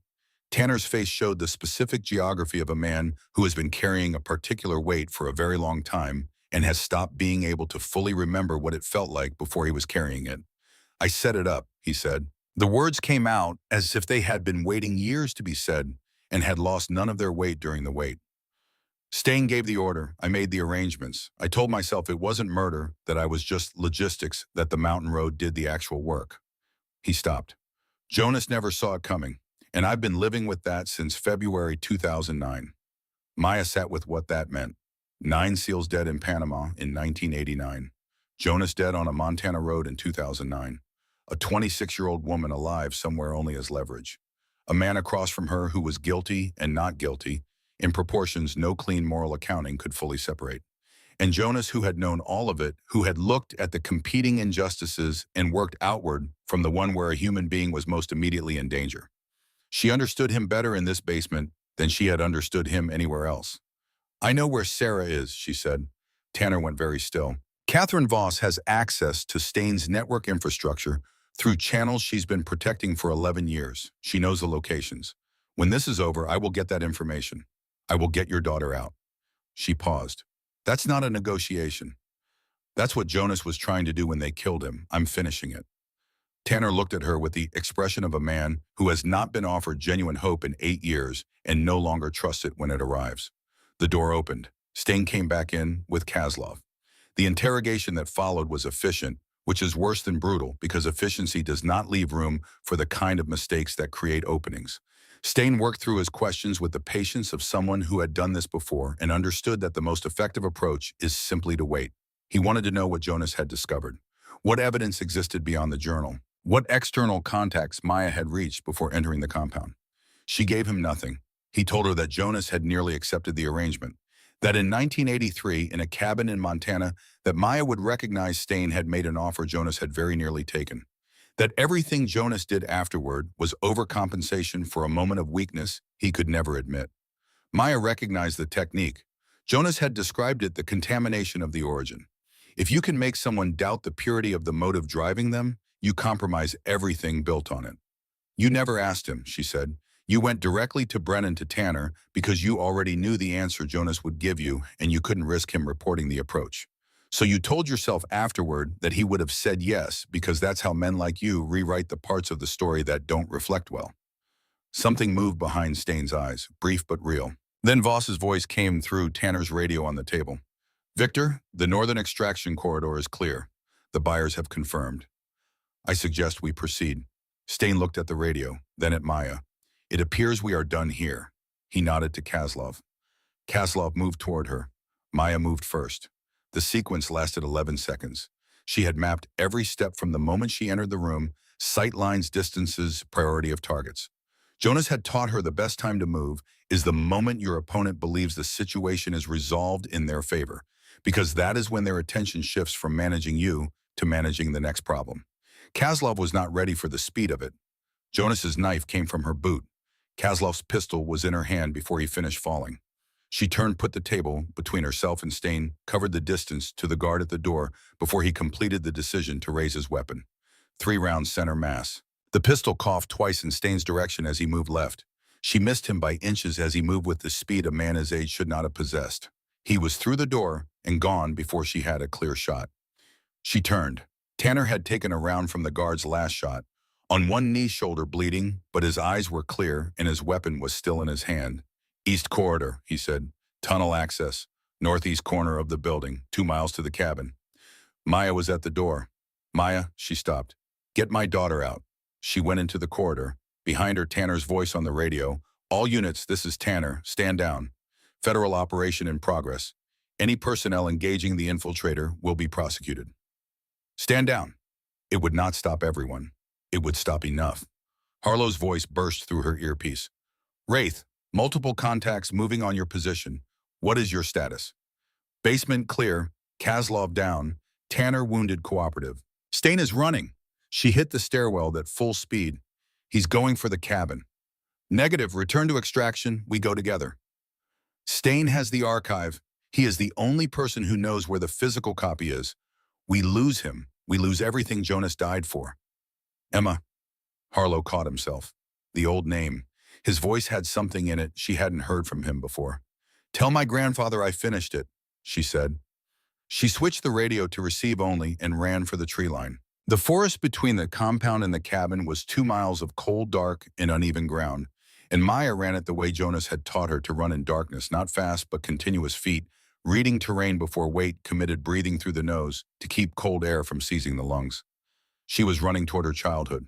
Tanner's face showed the specific geography of a man who has been carrying a particular weight for a very long time and has stopped being able to fully remember what it felt like before he was carrying it. I set it up, he said. The words came out as if they had been waiting years to be said and had lost none of their weight during the wait. Stain gave the order. I made the arrangements. I told myself it wasn't murder, that I was just logistics, that the mountain road did the actual work. He stopped. Jonas never saw it coming, and I've been living with that since February 2009. Maya sat with what that meant. 9 SEALs dead in Panama in 1989. Jonas dead on a Montana road in 2009. A 26-year-old woman alive somewhere only as leverage. A man across from her who was guilty and not guilty, in proportions no clean moral accounting could fully separate. And Jonas, who had known all of it, who had looked at the competing injustices and worked outward from the one where a human being was most immediately in danger. She understood him better in this basement than she had understood him anywhere else. I know where Sarah is, she said. Tanner went very still. Catherine Voss has access to Stain's network infrastructure through channels she's been protecting for 11 years. She knows the locations. When this is over, I will get that information. I will get your daughter out. She paused. That's not a negotiation. That's what Jonas was trying to do when they killed him. I'm finishing it. Tanner looked at her with the expression of a man who has not been offered genuine hope in 8 years and no longer trusts it when it arrives. The door opened. Stain came back in with Kozlov. The interrogation that followed was efficient, which is worse than brutal because efficiency does not leave room for the kind of mistakes that create openings. Stain worked through his questions with the patience of someone who had done this before and understood that the most effective approach is simply to wait. He wanted to know what Jonas had discovered. What evidence existed beyond the journal? What external contacts Maya had reached before entering the compound? She gave him nothing. He told her that Jonas had nearly accepted the arrangement, that in 1983, in a cabin in Montana, that Maya would recognize Stain had made an offer Jonas had very nearly taken, that everything Jonas did afterward was overcompensation for a moment of weakness he could never admit. Maya recognized the technique. Jonas had described it the contamination of the origin. If you can make someone doubt the purity of the motive driving them, you compromise everything built on it. You never asked him, she said. You went directly to Brennan to Tanner because you already knew the answer Jonas would give you and you couldn't risk him reporting the approach. So you told yourself afterward that he would have said yes because that's how men like you rewrite the parts of the story that don't reflect well. Something moved behind Stain's eyes, brief but real. Then Voss's voice came through Tanner's radio on the table. Victor, the northern extraction corridor is clear. The buyers have confirmed. I suggest we proceed. Stain looked at the radio, then at Maya. It appears we are done here. He nodded to Kozlov. Kozlov moved toward her. Maya moved first. The sequence lasted 11 seconds. She had mapped every step from the moment she entered the room, sight lines, distances, priority of targets. Jonas had taught her the best time to move is the moment your opponent believes the situation is resolved in their favor, because that is when their attention shifts from managing you to managing the next problem. Kozlov was not ready for the speed of it. Jonas's knife came from her boot. Kozlov's pistol was in her hand before he finished falling. She turned, put the table between herself and Stain, covered the distance to the guard at the door before he completed the decision to raise his weapon. 3 rounds center mass. The pistol coughed twice in Stain's direction as he moved left. She missed him by inches as he moved with the speed a man his age should not have possessed. He was through the door and gone before she had a clear shot. She turned. Tanner had taken a round from the guard's last shot. On one knee, shoulder bleeding, but his eyes were clear and his weapon was still in his hand. East corridor, he said. Tunnel access. Northeast corner of the building, 2 miles to the cabin. Maya was at the door. Maya, she stopped. Get my daughter out. She went into the corridor. Behind her, Tanner's voice on the radio. All units, this is Tanner. Stand down. Federal operation in progress. Any personnel engaging the infiltrator will be prosecuted. Stand down. It would not stop everyone. It would stop enough. Harlow's voice burst through her earpiece. Wraith, multiple contacts moving on your position. What is your status? Basement clear. Kozlov down. Tanner wounded cooperative. Stain is running. She hit the stairwell at full speed. He's going for the cabin. Negative, return to extraction. We go together. Stain has the archive. He is the only person who knows where the physical copy is. We lose him. We lose everything Jonas died for. Emma. Harlow caught himself. The old name. His voice had something in it she hadn't heard from him before. Tell my grandfather I finished it, she said. She switched the radio to receive only and ran for the tree line. The forest between the compound and the cabin was 2 miles of cold, dark, and uneven ground, and Maya ran it the way Jonas had taught her to run in darkness, not fast but continuous feet, reading terrain before weight, committed breathing through the nose to keep cold air from seizing the lungs. She was running toward her childhood.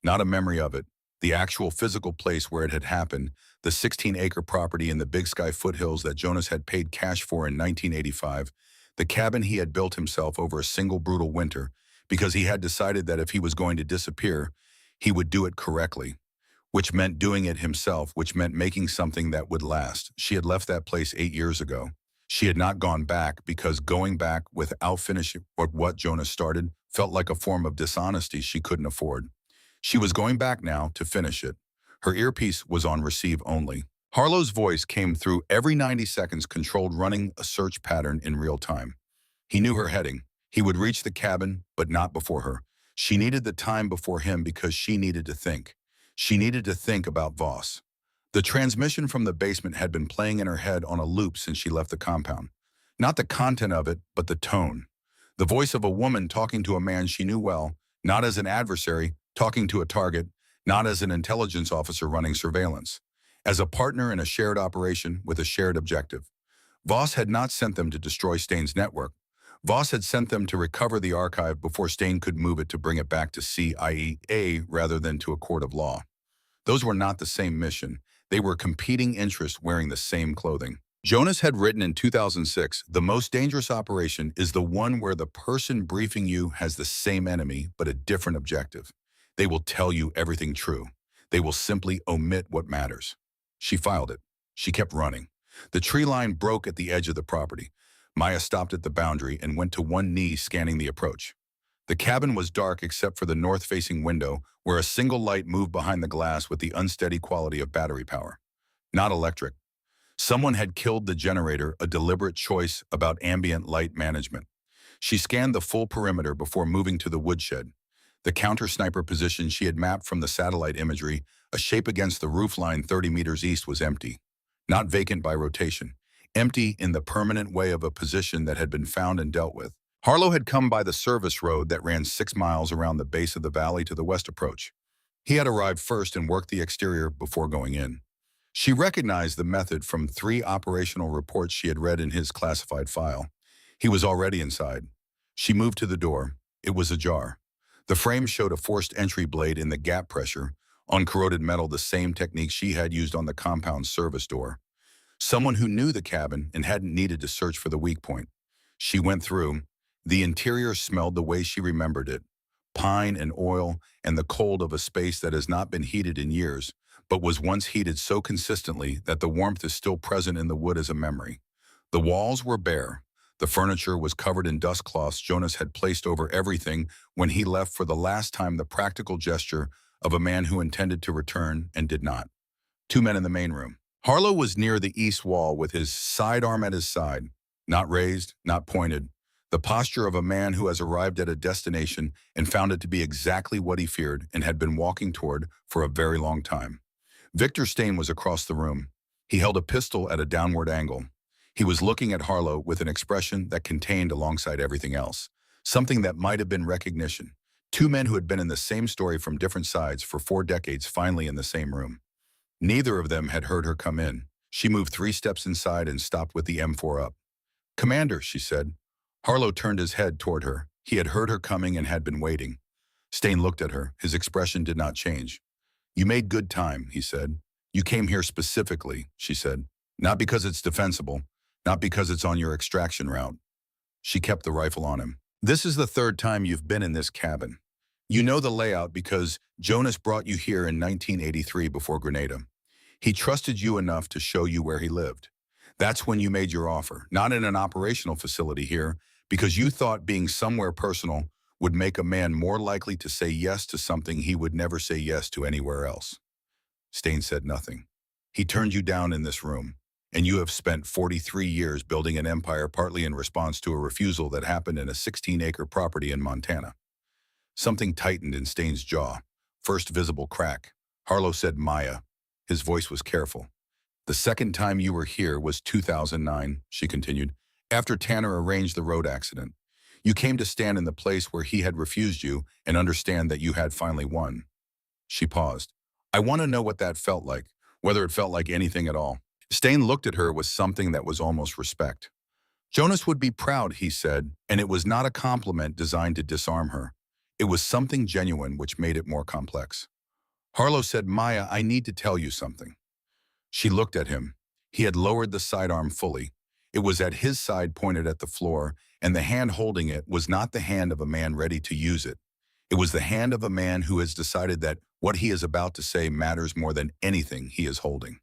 Not a memory of it, the actual physical place where it had happened, the 16-acre property in the Big Sky foothills that Jonas had paid cash for in 1985, the cabin he had built himself over a single brutal winter, because he had decided that if he was going to disappear, he would do it correctly, which meant doing it himself, which meant making something that would last. She had left that place 8 years ago. She had not gone back because going back without finishing what Jonas started felt like a form of dishonesty she couldn't afford. She was going back now to finish it. Her earpiece was on receive only. Harlow's voice came through every 90 seconds, controlled, running a search pattern in real time. He knew her heading. He would reach the cabin, but not before her. She needed the time before him because she needed to think. She needed to think about Voss. The transmission from the basement had been playing in her head on a loop since she left the compound. Not the content of it, but the tone. The voice of a woman talking to a man she knew well, not as an adversary, talking to a target, not as an intelligence officer running surveillance, as a partner in a shared operation with a shared objective. Voss had not sent them to destroy Stain's network. Voss had sent them to recover the archive before Stain could move it to bring it back to CIA rather than to a court of law. Those were not the same mission. They were competing interests wearing the same clothing. Jonas had written in 2006, the most dangerous operation is the one where the person briefing you has the same enemy but a different objective. They will tell you everything true. They will simply omit what matters. She filed it. She kept running. The tree line broke at the edge of the property. Maya stopped at the boundary and went to one knee, scanning the approach. The cabin was dark except for the north-facing window, where a single light moved behind the glass with the unsteady quality of battery power. Not electric. Someone had killed the generator, a deliberate choice about ambient light management. She scanned the full perimeter before moving to the woodshed. The counter-sniper position she had mapped from the satellite imagery, a shape against the roofline 30 meters east, was empty. Not vacant by rotation. Empty in the permanent way of a position that had been found and dealt with. Harlow had come by the service road that ran 6 miles around the base of the valley to the west approach. He had arrived first and worked the exterior before going in. She recognized the method from 3 operational reports she had read in his classified file. He was already inside. She moved to the door. It was ajar. The frame showed a forced entry blade in the gap pressure, on corroded metal, the same technique she had used on the compound's service door. Someone who knew the cabin and hadn't needed to search for the weak point. She went through. The interior smelled the way she remembered it. Pine and oil and the cold of a space that has not been heated in years, but was once heated so consistently that the warmth is still present in the wood as a memory. The walls were bare. The furniture was covered in dust cloths Jonas had placed over everything when he left for the last time, the practical gesture of a man who intended to return and did not. 2 men in the main room. Harlow was near the east wall with his sidearm at his side, not raised, not pointed, the posture of a man who has arrived at a destination and found it to be exactly what he feared and had been walking toward for a very long time. Victor Stain was across the room. He held a pistol at a downward angle. He was looking at Harlow with an expression that contained, alongside everything else, something that might have been recognition. 2 men who had been in the same story from different sides for 4 decades finally in the same room. Neither of them had heard her come in. She moved 3 steps inside and stopped with the M4 up. "Commander," she said. Harlow turned his head toward her. He had heard her coming and had been waiting. Stain looked at her. His expression did not change. "You made good time," he said. "You came here specifically," she said. "Not because it's defensible, not because it's on your extraction route." She kept the rifle on him. "This is the 3rd time you've been in this cabin. You know the layout because Jonas brought you here in 1983 before Grenada. He trusted you enough to show you where he lived. That's when you made your offer, not in an operational facility here, because you thought being somewhere personal would make a man more likely to say yes to something he would never say yes to anywhere else." Stain said nothing. "He turned you down in this room, and you have spent 43 years building an empire partly in response to a refusal that happened in a 16-acre property in Montana." Something tightened in Stain's jaw. First visible crack. Harlow said, "Maya." His voice was careful. "The 2nd time you were here was 2009, she continued, after Tanner arranged the road accident. You came to stand in the place where he had refused you and understand that you had finally won." She paused. "I want to know what that felt like, whether it felt like anything at all." Stain looked at her with something that was almost respect. "Jonas would be proud," he said, and it was not a compliment designed to disarm her. It was something genuine which made it more complex. Harlow said, "Maya, I need to tell you something." She looked at him. He had lowered the sidearm fully. It was at his side, pointed at the floor, and the hand holding it was not the hand of a man ready to use it. It was the hand of a man who has decided that what he is about to say matters more than anything he is holding.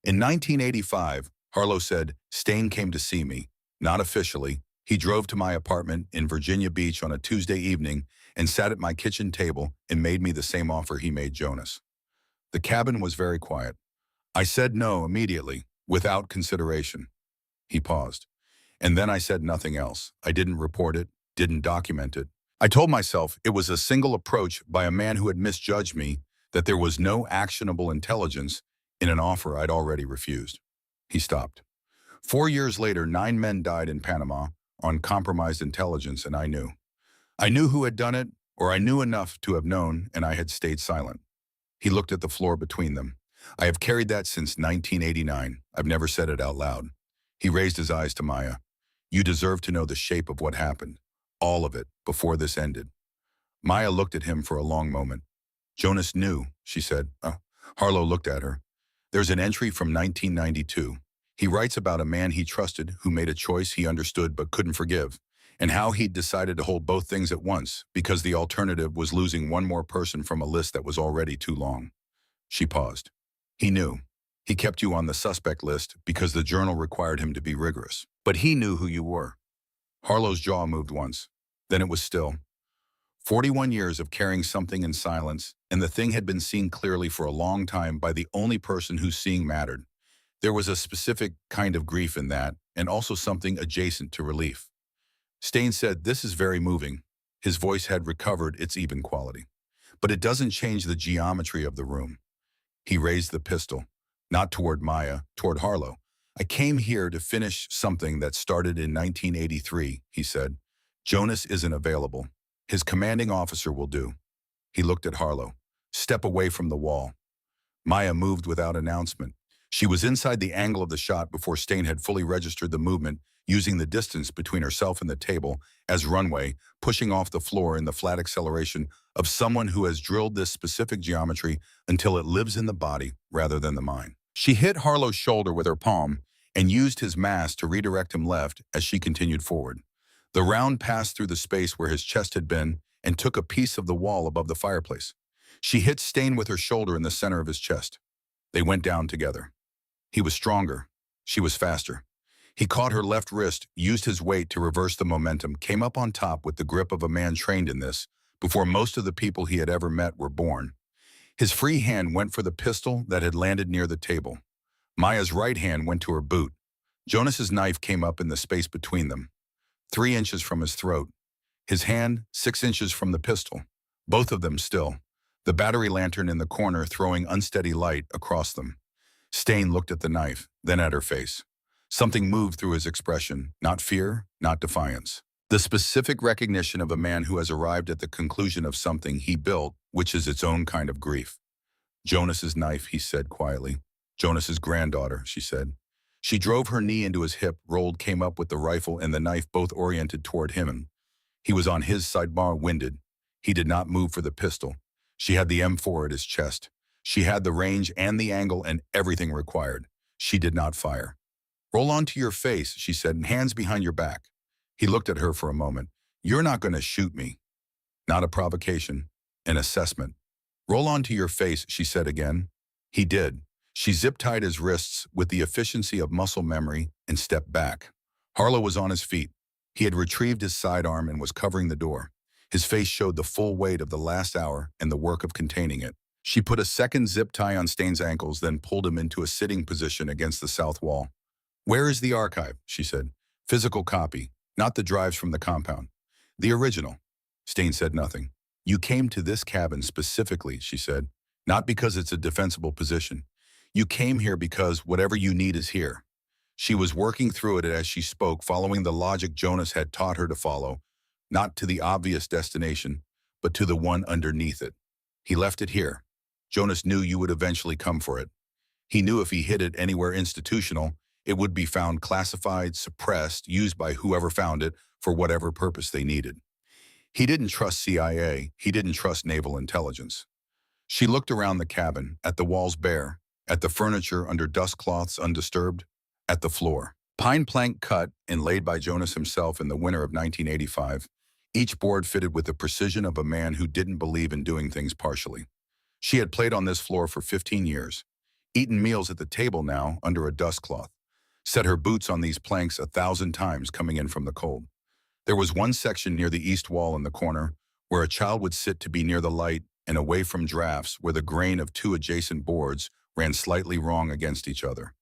"In 1985, Harlow said, Stain came to see me, not officially. He drove to my apartment in Virginia Beach on a Tuesday evening and sat at my kitchen table and made me the same offer he made Jonas. The cabin was very quiet. I said no immediately, without consideration." He paused. "And then I said nothing else. I didn't report it, didn't document it. I told myself it was a single approach by a man who had misjudged me, that there was no actionable intelligence in an offer I'd already refused." He stopped. 4 years later, 9 men died in Panama on compromised intelligence, and I knew. I knew who had done it, or I knew enough to have known, and I had stayed silent. He looked at the floor between them. "I have carried that since 1989. I've never said it out loud." He raised his eyes to Maya. "You deserve to know the shape of what happened. All of it, before this ended." Maya looked at him for a long moment. "Jonas knew," she said. Harlow looked at her. "There's an entry from 1992. He writes about a man he trusted who made a choice he understood but couldn't forgive, and how he'd decided to hold both things at once because the alternative was losing one more person from a list that was already too long." She paused. "He knew. He kept you on the suspect list because the journal required him to be rigorous. But he knew who you were." Harlow's jaw moved once. Then it was still. 41 years of carrying something in silence, and the thing had been seen clearly for a long time by the only person whose seeing mattered. There was a specific kind of grief in that, and also something adjacent to relief. Stain said, "This is very moving." His voice had recovered its even quality. But it doesn't change the geometry of the room. He raised the pistol, not toward Maya, toward Harlow. I came here to finish something that started in 1983, he said. Jonas isn't available. His commanding officer will do. He looked at Harlow. Step away from the wall. Maya moved without announcement. She was inside the angle of the shot before Stain had fully registered the movement, using the distance between herself and the table as runway, pushing off the floor in the flat acceleration of someone who has drilled this specific geometry until it lives in the body rather than the mind. She hit Harlow's shoulder with her palm and used his mass to redirect him left as she continued forward. The round passed through the space where his chest had been and took a piece of the wall above the fireplace. She hit Stain with her shoulder in the center of his chest. They went down together. He was stronger. She was faster. He caught her left wrist, used his weight to reverse the momentum, came up on top with the grip of a man trained in this before most of the people he had ever met were born. His free hand went for the pistol that had landed near the table. Maya's right hand went to her boot. Jonas's knife came up in the space between them, 3 inches from his throat. His hand, 6 inches from the pistol. Both of them still. The battery lantern in the corner throwing unsteady light across them. Stain looked at the knife, then at her face. Something moved through his expression, not fear, not defiance. The specific recognition of a man who has arrived at the conclusion of something he built, which is its own kind of grief. Jonas's knife, he said quietly. Jonas's granddaughter, she said. She drove her knee into his hip, rolled, came up with the rifle and the knife both oriented toward him. He was on his side, winded. He did not move for the pistol. She had the M4 at his chest. She had the range and the angle and everything required. She did not fire. Roll onto your face, she said, and hands behind your back. He looked at her for a moment. You're not going to shoot me. Not a provocation, an assessment. Roll onto your face, she said again. He did. She zip-tied his wrists with the efficiency of muscle memory and stepped back. Harlow was on his feet. He had retrieved his sidearm and was covering the door. His face showed the full weight of the last hour and the work of containing it. She put a second zip tie on Stain's ankles, then pulled him into a sitting position against the south wall. Where is the archive? She said. Physical copy, not the drives from the compound. The original. Stain said nothing. You came to this cabin specifically, she said, not because it's a defensible position. You came here because whatever you need is here. She was working through it as she spoke, following the logic Jonas had taught her to follow, not to the obvious destination, but to the one underneath it. He left it here. Jonas knew you would eventually come for it. He knew if he hid it anywhere institutional, it would be found classified, suppressed, used by whoever found it for whatever purpose they needed. He didn't trust CIA. He didn't trust naval intelligence. She looked around the cabin, at the walls bare, at the furniture under dust cloths undisturbed, at the floor. Pine plank cut and laid by Jonas himself in the winter of 1985, each board fitted with the precision of a man who didn't believe in doing things partially. She had played on this floor for 15 years, eaten meals at the table now under a dust cloth, set her boots on these planks 1,000 times coming in from the cold. There was one section near the east wall in the corner where a child would sit to be near the light and away from drafts where the grain of 2 adjacent boards ran slightly wrong against each other.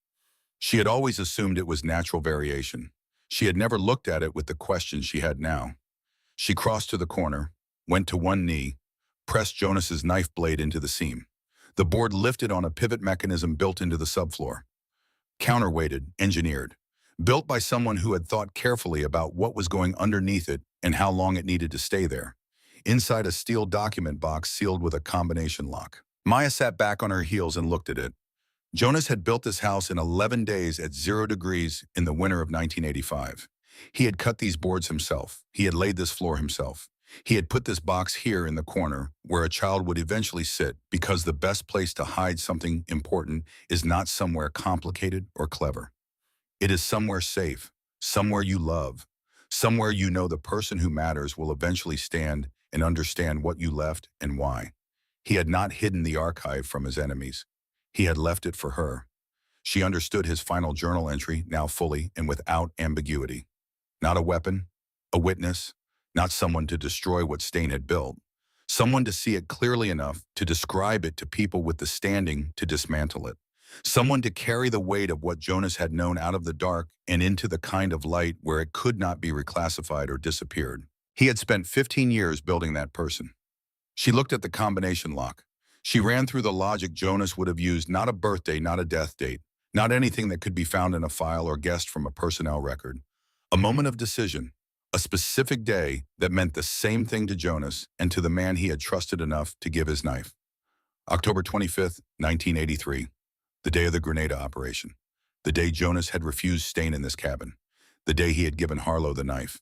She had always assumed it was natural variation. She had never looked at it with the question she had now. She crossed to the corner, went to one knee, pressed Jonas's knife blade into the seam. The board lifted on a pivot mechanism built into the subfloor. Counterweighted, engineered, built by someone who had thought carefully about what was going underneath it and how long it needed to stay there. Inside a steel document box sealed with a combination lock. Maya sat back on her heels and looked at it. Jonas had built this house in 11 days at 0 degrees in the winter of 1985. He had cut these boards himself. He had laid this floor himself. He had put this box here in the corner where a child would eventually sit because the best place to hide something important is not somewhere complicated or clever. It is somewhere safe, somewhere you love, somewhere you know the person who matters will eventually stand and understand what you left and why. He had not hidden the archive from his enemies. He had left it for her. She understood his final journal entry now fully and without ambiguity. Not a weapon, a witness, not someone to destroy what Stain had built. Someone to see it clearly enough to describe it to people with the standing to dismantle it. Someone to carry the weight of what Jonas had known out of the dark and into the kind of light where it could not be reclassified or disappeared. He had spent 15 years building that person. She looked at the combination lock. She ran through the logic Jonas would have used, not a birthday, not a death date, not anything that could be found in a file or guessed from a personnel record. A moment of decision, a specific day that meant the same thing to Jonas and to the man he had trusted enough to give his knife. October 25th, 1983, the day of the Grenada operation. The day Jonas had refused staying in this cabin. The day he had given Harlow the knife.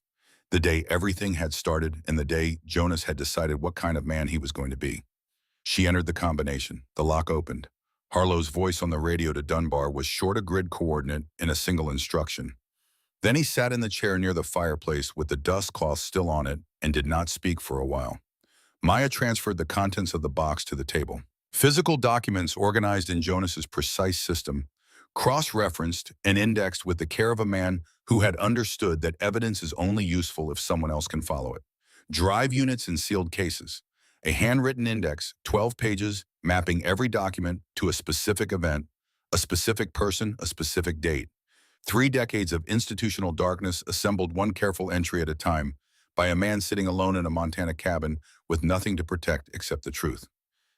The day everything had started and the day Jonas had decided what kind of man he was going to be. She entered the combination. The lock opened. Harlow's voice on the radio to Dunbar was short a grid coordinate in a single instruction. Then he sat in the chair near the fireplace with the dust cloth still on it and did not speak for a while. Maya transferred the contents of the box to the table. Physical documents organized in Jonas's precise system, cross-referenced and indexed with the care of a man who had understood that evidence is only useful if someone else can follow it. Drive units in sealed cases. A handwritten index, 12 pages, mapping every document to a specific event, a specific person, a specific date. 3 decades of institutional darkness assembled one careful entry at a time by a man sitting alone in a Montana cabin with nothing to protect except the truth.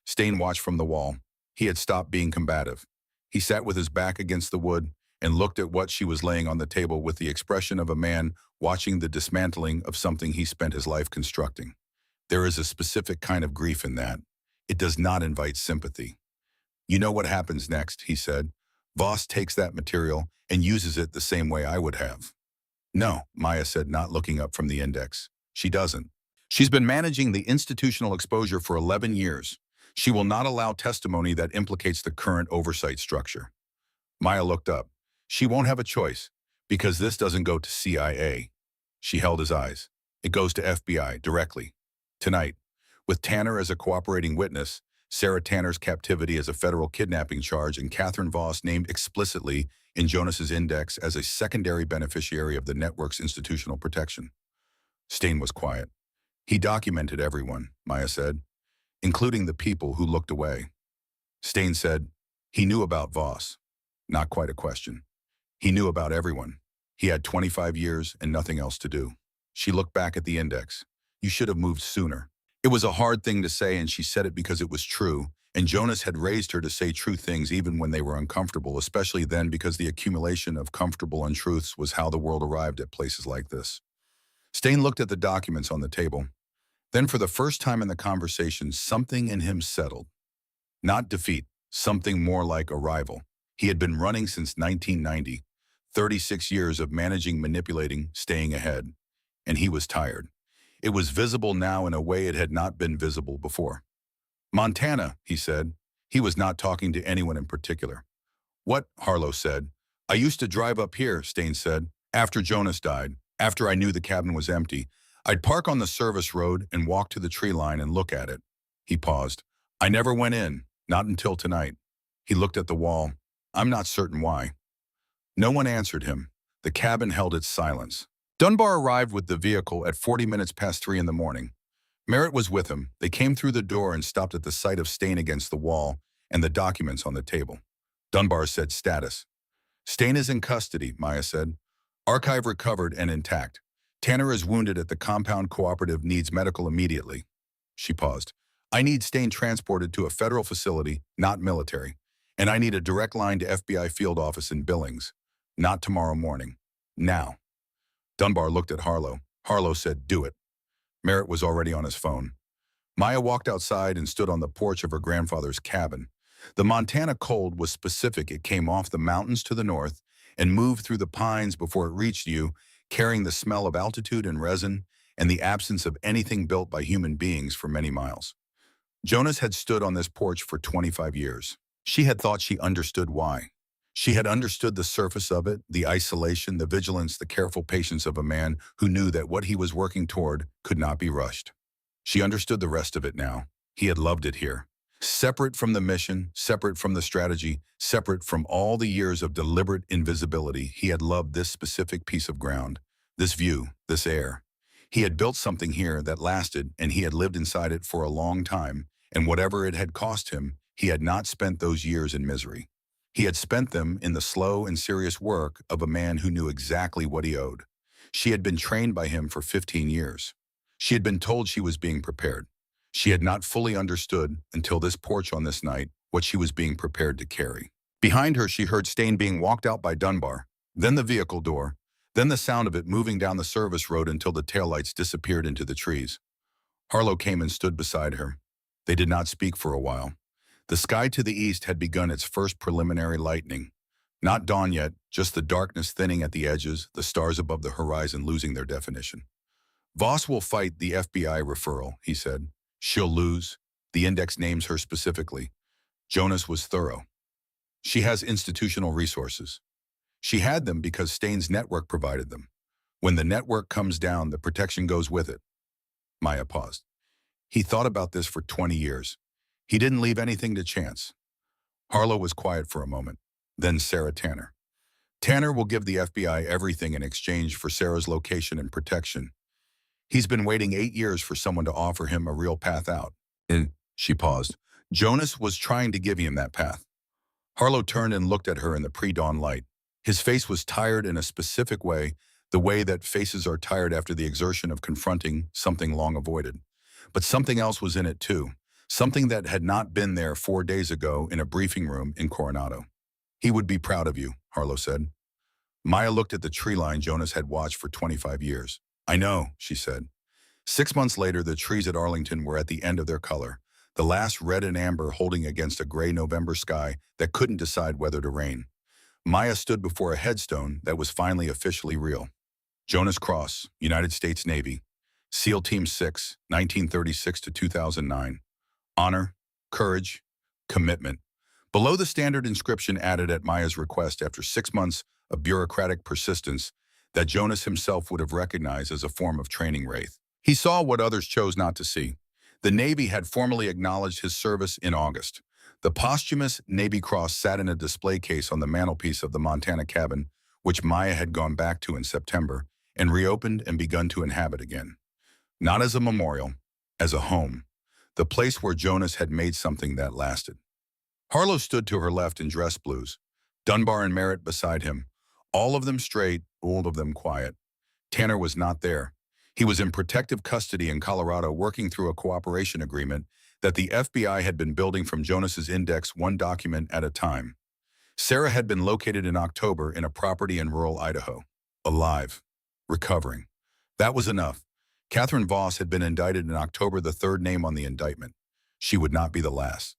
Stain watched from the wall. He had stopped being combative. He sat with his back against the wood and looked at what she was laying on the table with the expression of a man watching the dismantling of something he spent his life constructing. There is a specific kind of grief in that. It does not invite sympathy. You know what happens next, he said. Voss takes that material and uses it the same way I would have. No, Maya said, not looking up from the index. She doesn't. She's been managing the institutional exposure for 11 years. She will not allow testimony that implicates the current oversight structure. Maya looked up. She won't have a choice, because this doesn't go to CIA. She held his eyes. It goes to FBI, directly. Tonight, with Tanner as a cooperating witness, Sarah Tanner's captivity as a federal kidnapping charge, and Catherine Voss named explicitly in Jonas's index as a secondary beneficiary of the network's institutional protection. Stain was quiet. He documented everyone, Maya said, including the people who looked away. Stain said, he knew about Voss. Not quite a question. He knew about everyone. He had 25 years and nothing else to do. She looked back at the index. You should have moved sooner. It was a hard thing to say, and she said it because it was true, and Jonas had raised her to say true things even when they were uncomfortable, especially then because the accumulation of comfortable untruths was how the world arrived at places like this. Stain looked at the documents on the table. Then for the first time in the conversation, something in him settled. Not defeat, something more like arrival. He had been running since 1990, 36 years of managing, manipulating, staying ahead. And he was tired. It was visible now in a way it had not been visible before. Montana, he said. He was not talking to anyone in particular. What? Harlow said. I used to drive up here, Stain said, after Jonas died, after I knew the cabin was empty. I'd park on the service road and walk to the tree line and look at it. He paused. I never went in, not until tonight. He looked at the wall. I'm not certain why. No one answered him. The cabin held its silence. Dunbar arrived with the vehicle at 40 minutes past 3 in the morning. Merritt was with him. They came through the door and stopped at the sight of Stain against the wall and the documents on the table. Dunbar said status. Stain is in custody, Maya said. Archive recovered and intact. Tanner is wounded at the compound. Cooperative needs medical immediately. She paused. I need Stain transported to a federal facility, not military. And I need a direct line to FBI field office in Billings. Not tomorrow morning. Now. Dunbar looked at Harlow. Harlow said, do it. Merritt was already on his phone. Maya walked outside and stood on the porch of her grandfather's cabin. The Montana cold was specific. It came off the mountains to the north and moved through the pines before it reached you, carrying the smell of altitude and resin and the absence of anything built by human beings for many miles. Jonas had stood on this porch for 25 years. She had thought she understood why. She had understood the surface of it, the isolation, the vigilance, the careful patience of a man who knew that what he was working toward could not be rushed. She understood the rest of it now. He had loved it here. Separate from the mission, separate from the strategy, separate from all the years of deliberate invisibility, he had loved this specific piece of ground, this view, this air. He had built something here that lasted, and he had lived inside it for a long time, and whatever it had cost him, he had not spent those years in misery. He had spent them in the slow and serious work of a man who knew exactly what he owed. She had been trained by him for 15 years. She had been told she was being prepared. She had not fully understood, until this porch on this night, what she was being prepared to carry. Behind her, she heard Stain being walked out by Dunbar, then the vehicle door, then the sound of it moving down the service road until the taillights disappeared into the trees. Harlow came and stood beside her. They did not speak for a while. The sky to the east had begun its first preliminary lightning. Not dawn yet, just the darkness thinning at the edges, the stars above the horizon losing their definition. Voss will fight the FBI referral, he said. She'll lose. The index names her specifically. Jonas was thorough. She has institutional resources. She had them because Stain's network provided them. When the network comes down, the protection goes with it. Maya paused. He thought about this for 20 years. He didn't leave anything to chance. Harlow was quiet for a moment. Then Sarah Tanner. Tanner will give the FBI everything in exchange for Sarah's location and protection. He's been waiting 8 years for someone to offer him a real path out. And she paused. Jonas was trying to give him that path. Harlow turned and looked at her in the pre-dawn light. His face was tired in a specific way, the way that faces are tired after the exertion of confronting something long avoided. But something else was in it too, something that had not been there 4 days ago in a briefing room in Coronado. He would be proud of you, Harlow said. Maya looked at the tree line Jonas had watched for 25 years. I know, she said. 6 months later, the trees at Arlington were at the end of their color, the last red and amber holding against a gray November sky that couldn't decide whether to rain. Maya stood before a headstone that was finally officially real. Jonas Cross, United States Navy, SEAL Team 6, 1936 to 2009. Honor, courage, commitment. Below the standard inscription added at Maya's request after 6 months of bureaucratic persistence that Jonas himself would have recognized as a form of training wraith. He saw what others chose not to see. The Navy had formally acknowledged his service in August. The posthumous Navy Cross sat in a display case on the mantelpiece of the Montana cabin, which Maya had gone back to in September, and reopened and begun to inhabit again. Not as a memorial, as a home. The place where Jonas had made something that lasted. Harlow stood to her left in dress blues. Dunbar and Merritt beside him. All of them straight, all of them quiet. Tanner was not there. He was in protective custody in Colorado working through a cooperation agreement that the FBI had been building from Jonas's index one document at a time. Sarah had been located in October in a property in rural Idaho. Alive. Recovering. That was enough. Catherine Voss had been indicted in October, the third name on the indictment. She would not be the last.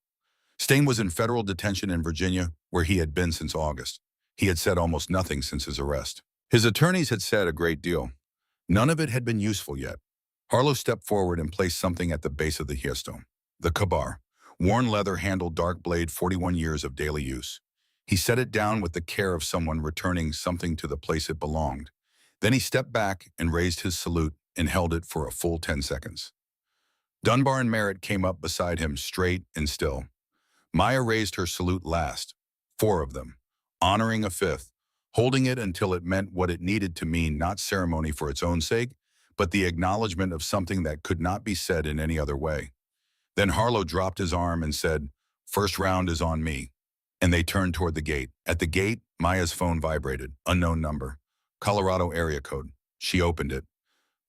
Stain was in federal detention in Virginia, where he had been since August. He had said almost nothing since his arrest. His attorneys had said a great deal. None of it had been useful yet. Harlow stepped forward and placed something at the base of the headstone. The Kabar. Worn leather-handled dark blade, 41 years of daily use. He set it down with the care of someone returning something to the place it belonged. Then he stepped back and raised his salute and held it for a full 10 seconds. Dunbar and Merritt came up beside him, straight and still. Maya raised her salute last, 4 of them, honoring a 5th, holding it until it meant what it needed to mean, not ceremony for its own sake, but the acknowledgement of something that could not be said in any other way. Then Harlow dropped his arm and said, "First round is on me." And they turned toward the gate. At the gate, Maya's phone vibrated. Unknown number. Colorado area code. She opened it.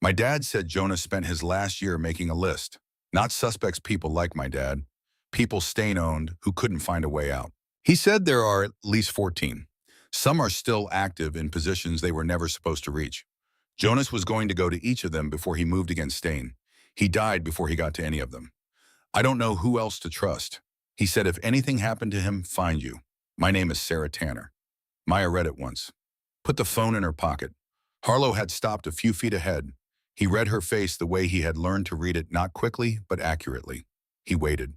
My dad said Jonas spent his last year making a list. Not suspects people like my dad. People Stain owned who couldn't find a way out. He said there are at least 14. Some are still active in positions they were never supposed to reach. Jonas was going to go to each of them before he moved against Stain. He died before he got to any of them. I don't know who else to trust. He said if anything happened to him, find you. My name is Sarah Tanner. Maya read it once. Put the phone in her pocket. Harlow had stopped a few feet ahead. He read her face the way he had learned to read it, not quickly, but accurately. He waited.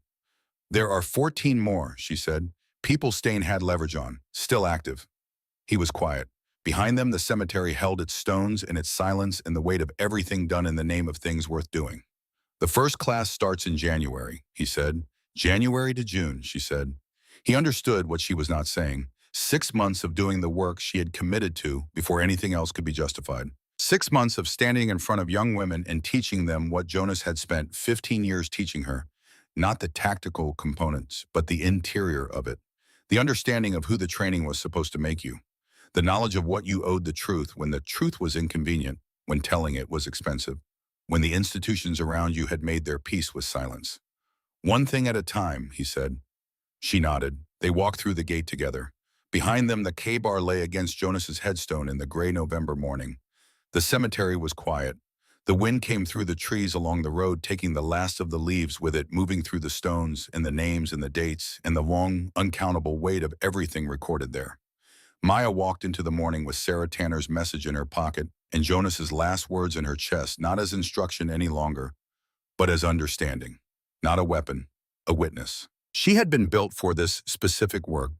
There are 14 more, she said. People Stain had leverage on, still active. He was quiet. Behind them, the cemetery held its stones and its silence and the weight of everything done in the name of things worth doing. The first class starts in January, he said. January to June, she said. He understood what she was not saying. 6 months of doing the work she had committed to before anything else could be justified. 6 months of standing in front of young women and teaching them what Jonas had spent 15 years teaching her. Not the tactical components, but the interior of it. The understanding of who the training was supposed to make you. The knowledge of what you owed the truth when the truth was inconvenient, when telling it was expensive. when the institutions around you had made their peace with silence. One thing at a time, he said. She nodded. They walked through the gate together. Behind them, the K-bar lay against Jonas's headstone in the gray November morning. The cemetery was quiet. The wind came through the trees along the road, taking the last of the leaves with it, moving through the stones and the names and the dates and the long, uncountable weight of everything recorded there. Maya walked into the morning with Sarah Tanner's message in her pocket and Jonas's last words in her chest, not as instruction any longer, but as understanding. Not a weapon, a witness. She had been built for this specific work,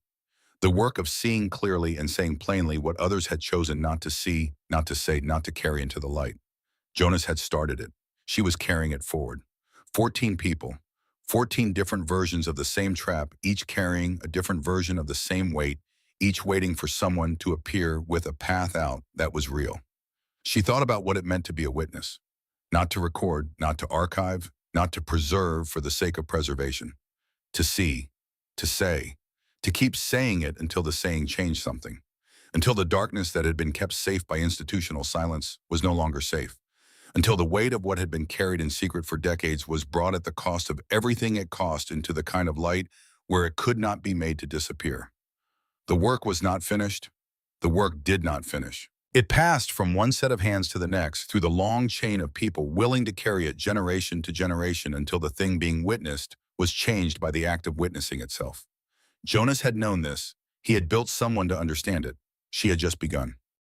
the work of seeing clearly and saying plainly what others had chosen not to see, not to say, not to carry into the light. Jonas had started it. She was carrying it forward. 14 people, 14 different versions of the same trap, each carrying a different version of the same weight, each waiting for someone to appear with a path out that was real. She thought about what it meant to be a witness, not to record, not to archive, not to preserve for the sake of preservation, to see, to say, to keep saying it until the saying changed something, until the darkness that had been kept safe by institutional silence was no longer safe, until the weight of what had been carried in secret for decades was brought at the cost of everything it cost into the kind of light where it could not be made to disappear. The work was not finished. The work did not finish. It passed from one set of hands to the next through the long chain of people willing to carry it generation to generation until the thing being witnessed was changed by the act of witnessing itself. Jonas had known this. He had built someone to understand it. She had just begun.